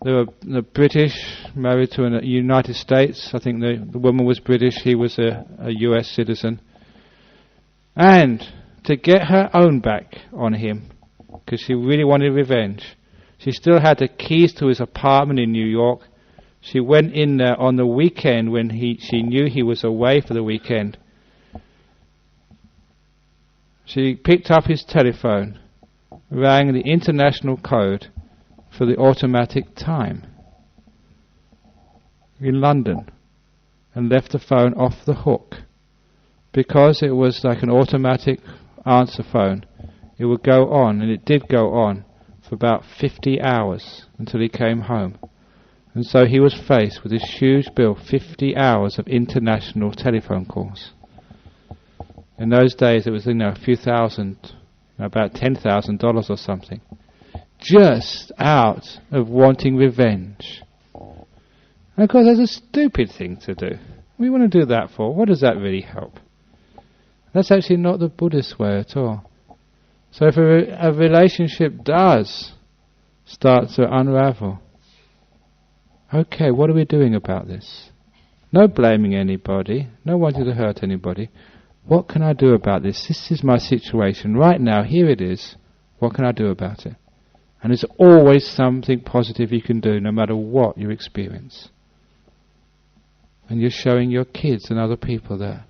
they were British, married to a United States. I think the woman was British, he was a US citizen. And to get her own back on him, because she really wanted revenge, she still had the keys to his apartment in New York. She went in there on the weekend when she knew he was away for the weekend. She picked up his telephone, rang the international code for the automatic time in London, and left the phone off the hook. Because it was like an automatic answer phone, it would go on, and it did go on for about 50 hours until he came home. And so he was faced with this huge bill, 50 hours of international telephone calls. In those days it was, a few thousand, about $10,000 or something, just out of wanting revenge. And of course that's a stupid thing to do. What do you want to do that for? What does that really help? That's actually not the Buddhist way at all. So if a relationship does start to unravel, okay, what are we doing about this? No blaming anybody, no wanting to hurt anybody. What can I do about this? This is my situation right now, here it is. What can I do about it? And there's always something positive you can do, no matter what you experience. And you're showing your kids and other people that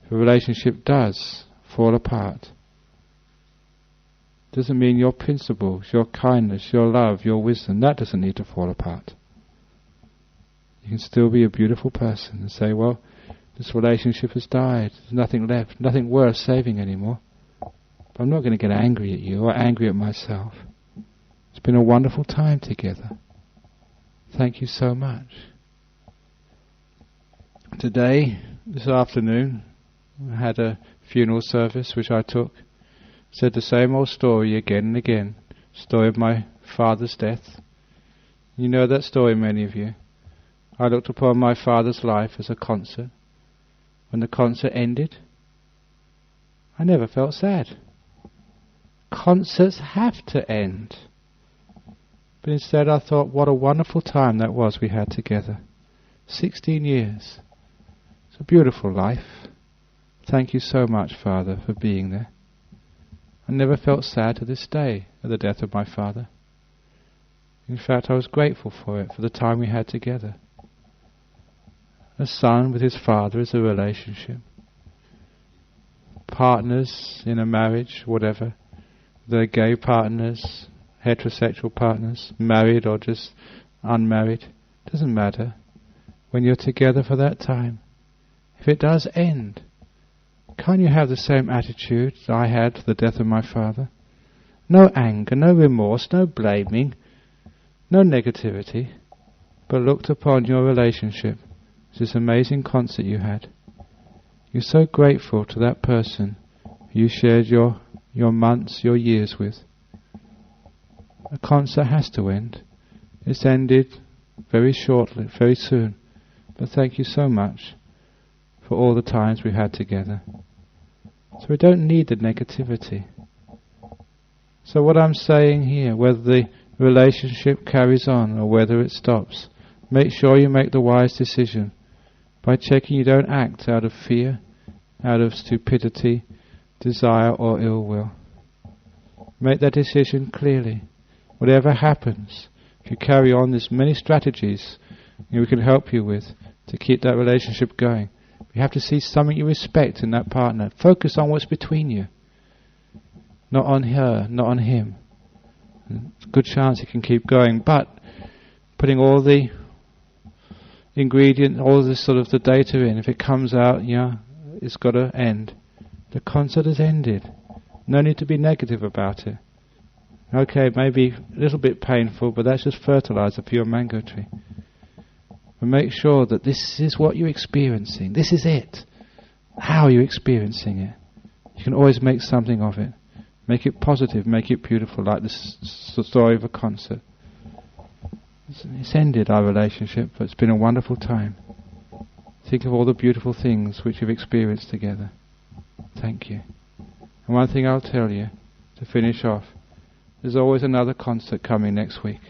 if a relationship does fall apart, doesn't mean your principles, your kindness, your love, your wisdom, that doesn't need to fall apart. You can still be a beautiful person and say, well, this relationship has died, there's nothing left, nothing worth saving anymore. But I'm not going to get angry at you or angry at myself. It's been a wonderful time together. Thank you so much. Today, this afternoon, I had a funeral service which I took. said the same old story again and again. Story of my father's death. You know that story, many of you. I looked upon my father's life as a concert. When the concert ended, I never felt sad. Concerts have to end. But instead I thought, what a wonderful time that was we had together. 16 years. It's a beautiful life. Thank you so much, Father, for being there. I never felt sad to this day at the death of my father. In fact, I was grateful for it, for the time we had together. A son with his father is a relationship. Partners in a marriage, whatever, they're gay partners, heterosexual partners, married or just unmarried, doesn't matter. When you're together for that time, if it does end, can't you have the same attitude I had for the death of my father? No anger, no remorse, no blaming, no negativity, but looked upon your relationship as this amazing concert you had. You're so grateful to that person you shared your months, your years with. A concert has to end. It's ended very shortly, very soon. But thank you so much for all the times we've had together. So we don't need the negativity. So what I'm saying here, whether the relationship carries on or whether it stops, make sure you make the wise decision by checking you don't act out of fear, out of stupidity, desire or ill will. Make that decision clearly. Whatever happens, if you carry on, there's many strategies we can help you with to keep that relationship going. You have to see something you respect in that partner. Focus on what's between you. Not on her, not on him. It's a good chance it can keep going, but putting all the ingredients, all this sort of the data in, if it comes out, it's got to end. The concert has ended. No need to be negative about it. Okay, maybe a little bit painful, but that's just fertilizer for your mango tree. But make sure that this is what you're experiencing. This is it. How are you experiencing it? You can always make something of it. Make it positive, make it beautiful, like this story of a concert. It's ended, our relationship, but it's been a wonderful time. Think of all the beautiful things which you've experienced together. Thank you. And one thing I'll tell you, to finish off, there's always another concert coming next week.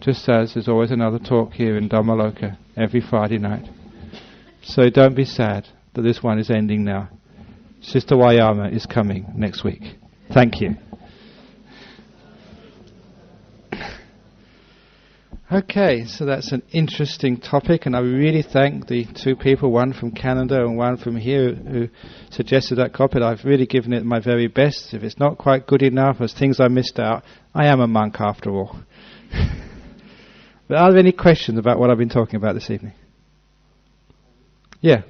Just as there's always another talk here in Dhammaloka every Friday night. So don't be sad that this one is ending now. Sister Wayama is coming next week. Thank you. Okay, so that's an interesting topic, and I really thank the two people, one from Canada and one from here, who suggested that topic. I've really given it my very best. If it's not quite good enough, as things I missed out, I am a monk after all. But are there any questions about what I've been talking about this evening? Yeah.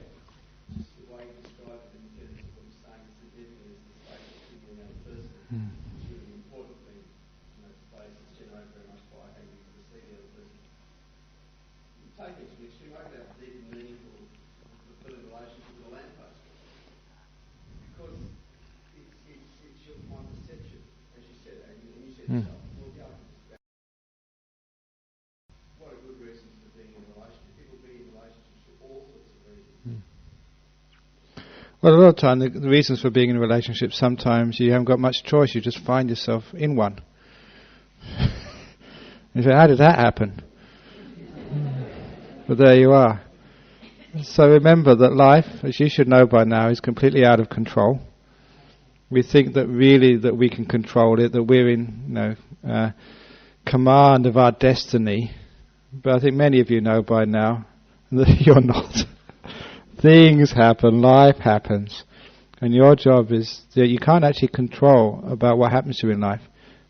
Well, a lot of time, the reasons for being in a relationship, sometimes you haven't got much choice, you just find yourself in one. You say, how did that happen? But there you are. So remember that life, as you should know by now, is completely out of control. We think that really that we can control it, that we're in command of our destiny. But I think many of you know by now that you're not. Things happen, life happens, and your job is that you can't actually control about what happens to you in life,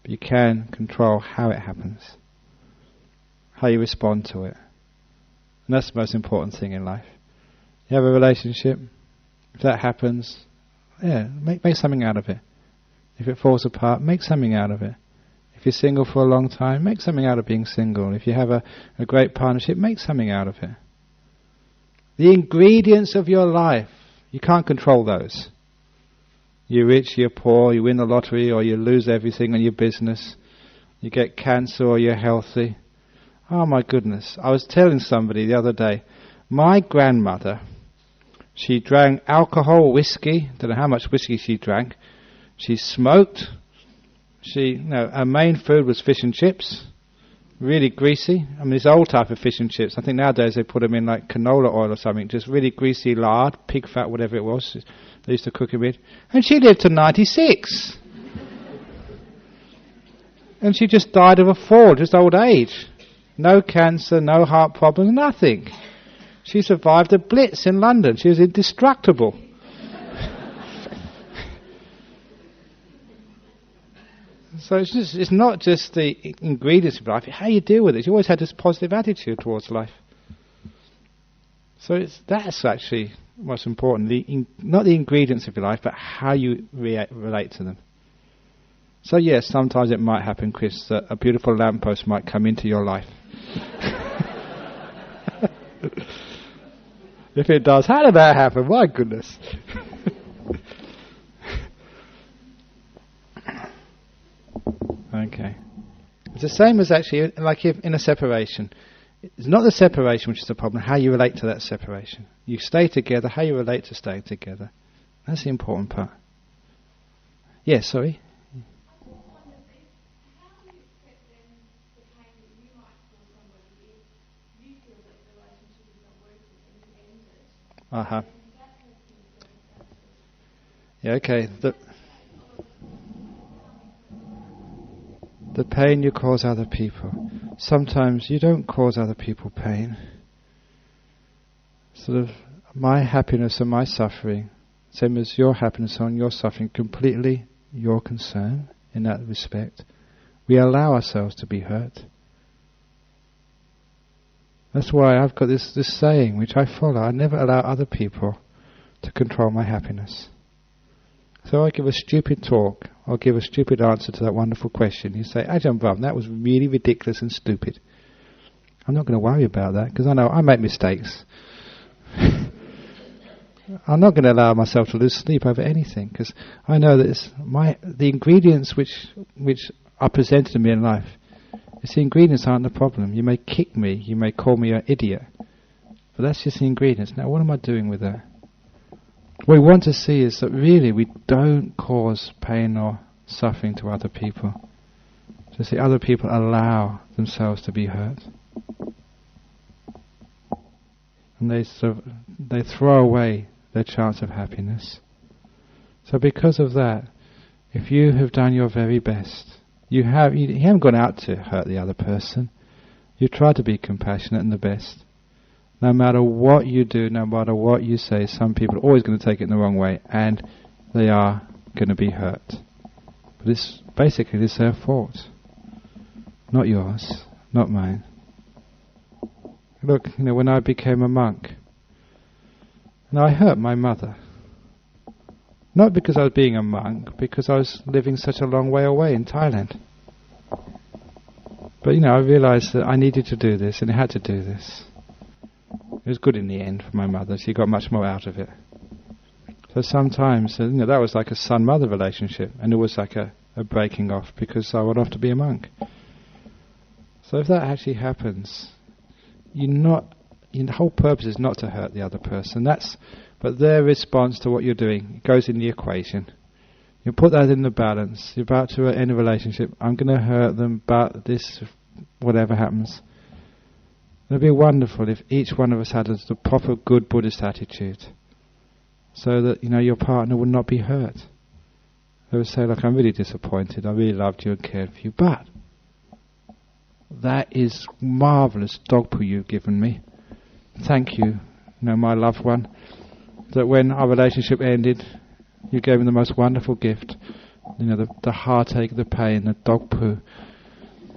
but you can control how it happens, how you respond to it. And that's the most important thing in life. You have a relationship, if that happens, make something out of it. If it falls apart, make something out of it. If you're single for a long time, make something out of being single. If you have a great partnership, make something out of it. The ingredients of your life, you can't control those. You're rich, you're poor, you win the lottery or you lose everything on your business. You get cancer or you're healthy. Oh my goodness. I was telling somebody the other day, my grandmother, she drank alcohol, whiskey, don't know how much whiskey she drank. She smoked. Her main food was fish and chips. Really greasy. I mean, this old type of fish and chips. I think nowadays they put them in like canola oil or something. Just really greasy lard, pig fat, whatever it was. They used to cook it with. And she lived to 96. And she just died of a fall, just old age. No cancer, no heart problems, nothing. She survived a blitz in London. She was indestructible. So it's not just the ingredients of life, it's how you deal with it. You always had this positive attitude towards life. So that's actually what's important. Not the ingredients of your life, but how you relate to them. So yes, sometimes it might happen, Chris, that a beautiful lamppost might come into your life. If it does, how did that happen? My goodness. Okay. It's the same as actually, like if in a separation. It's not the separation which is the problem, how you relate to that separation. You stay together, how you relate to staying together. That's the important part. Yes, sorry? Uh-huh. Yeah, okay. The pain you cause other people. Sometimes you don't cause other people pain. Sort of my happiness and my suffering, same as your happiness and your suffering, completely your concern in that respect. We allow ourselves to be hurt. That's why I've got this saying which I follow. I never allow other people to control my happiness. So I give a stupid talk, or give a stupid answer to that wonderful question. You say, Ajahn Brahm, that was really ridiculous and stupid. I'm not going to worry about that, because I know I make mistakes. I'm not going to allow myself to lose sleep over anything, because I know that the ingredients which are presented to me in life, the ingredients aren't the problem. You may kick me, you may call me an idiot, but that's just the ingredients. Now what am I doing with that? What we want to see is that really we don't cause pain or suffering to other people. To see other people allow themselves to be hurt. And they throw away their chance of happiness. So because of that, if you have done your very best, you haven't gone out to hurt the other person. You try to be compassionate and the best. No matter what you do, no matter what you say, some people are always going to take it in the wrong way, and they are going to be hurt. But it's their fault. Not yours, not mine. Look, when I became a monk, I hurt my mother. Not because I was being a monk, because I was living such a long way away in Thailand. But I realized that I needed to do this, and I had to do this. It was good in the end for my mother. She got much more out of it. So sometimes, that was like a son-mother relationship, and it was like a breaking off because I went off to be a monk. So if that actually happens, the whole purpose is not to hurt the other person. But their response to what you're doing goes in the equation. You put that in the balance. You're about to end a relationship. I'm going to hurt them, but this, whatever happens. It would be wonderful if each one of us had the proper good Buddhist attitude, so that your partner would not be hurt. They would say, look, I'm really disappointed, I really loved you and cared for you, but that is marvellous dog poo you've given me. Thank you, my loved one, that when our relationship ended, you gave me the most wonderful gift, the heartache, the pain, the dog poo,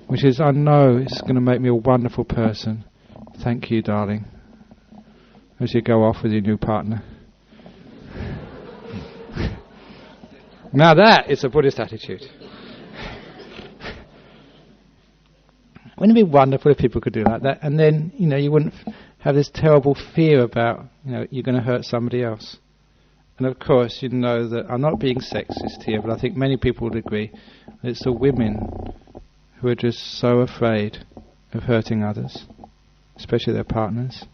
which is, I know it's going to make me a wonderful person. Thank you, darling, as you go off with your new partner. Now that is a Buddhist attitude. Wouldn't it be wonderful if people could do like that? And then, you wouldn't have this terrible fear about, you're going to hurt somebody else. And of course, you know that I'm not being sexist here, but I think many people would agree that it's the women who are just so afraid of hurting others, especially their partners.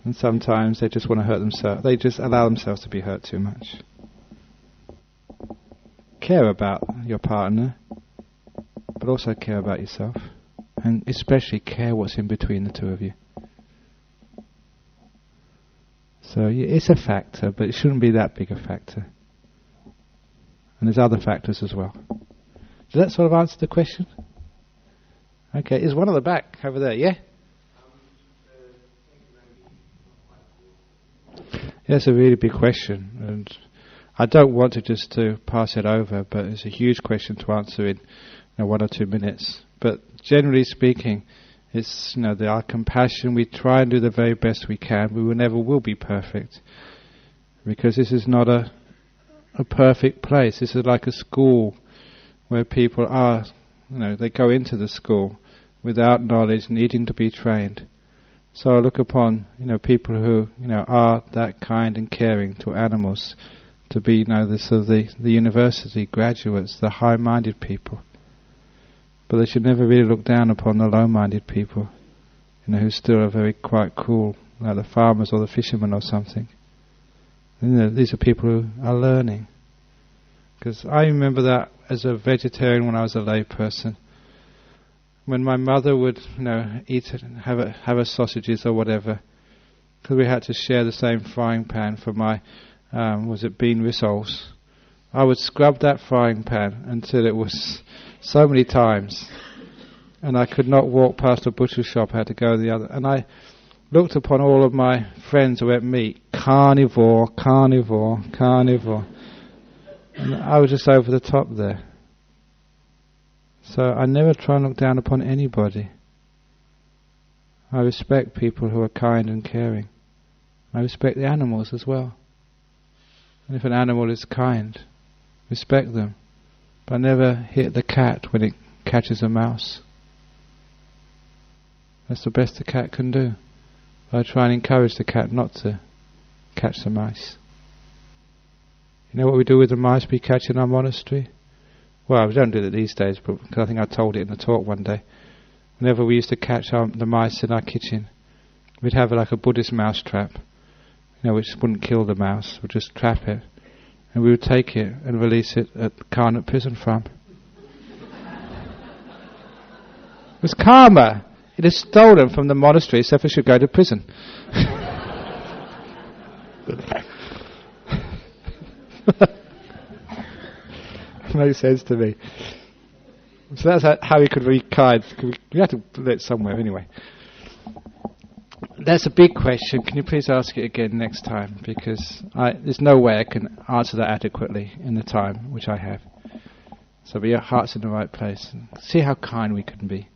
And sometimes they just want to hurt themselves. They just allow themselves to be hurt too much. Care about your partner, but also care about yourself. And especially care what's in between the two of you. So it's a factor, but it shouldn't be that big a factor. And there's other factors as well. Does that sort of answer the question? Okay, is one at the back over there, yeah? Yeah, it's a really big question, and I don't want to just to pass it over, but it's a huge question to answer in 1 or 2 minutes. But generally speaking, it's our compassion. We try and do the very best we can. We never will be perfect, because this is not a perfect place. This is like a school where people are, they go into the school without knowledge, needing to be trained. So I look upon, people who, are that kind and caring to animals, to be, the university graduates, the high-minded people. But they should never really look down upon the low-minded people, who still are very quite cruel, like the farmers or the fishermen or something. These are people who are learning. Because I remember that as a vegetarian when I was a lay person. When my mother would, eat it, have her sausages or whatever, because we had to share the same frying pan for my, bean rissoles. I would scrub that frying pan until it was so many times, and I could not walk past a butcher shop. I had to go the other. And I looked upon all of my friends who ate meat, carnivore, carnivore, carnivore, and I was just over the top there. So I never try and look down upon anybody. I respect people who are kind and caring. I respect the animals as well. And if an animal is kind, respect them. But I never hit the cat when it catches a mouse. That's the best the cat can do. I try and encourage the cat not to catch the mice. You know what we do with the mice we catch in our monastery? Well, we don't do it these days, but I think I told it in the talk one day. Whenever we used to catch the mice in our kitchen, we'd have like a Buddhist mouse trap, which wouldn't kill the mouse, we'd just trap it. And we would take it and release it at the Karnak prison farm. It was karma. It is stolen from the monastery, so it should go to prison. Makes sense to me. So that's how we could be kind. We have to put it somewhere anyway. That's a big question. Can you please ask it again next time? Because there's no way I can answer that adequately in the time which I have. So be your heart's in the right place. And see how kind we can be.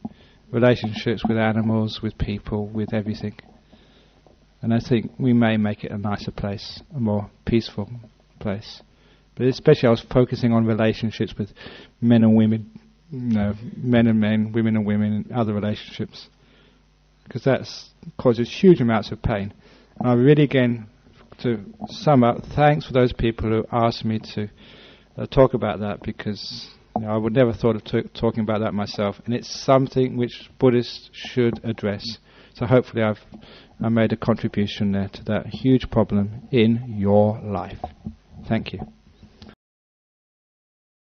Relationships with animals, with people, with everything. And I think we may make it a nicer place, a more peaceful place. But especially I was focusing on relationships with men and women, men and men, women and women, and other relationships. Because that causes huge amounts of pain. And I really, again, to sum up, thanks for those people who asked me to talk about that, because I would never thought of talking about that myself. And it's something which Buddhists should address. So hopefully I made a contribution there to that huge problem in your life. Thank you.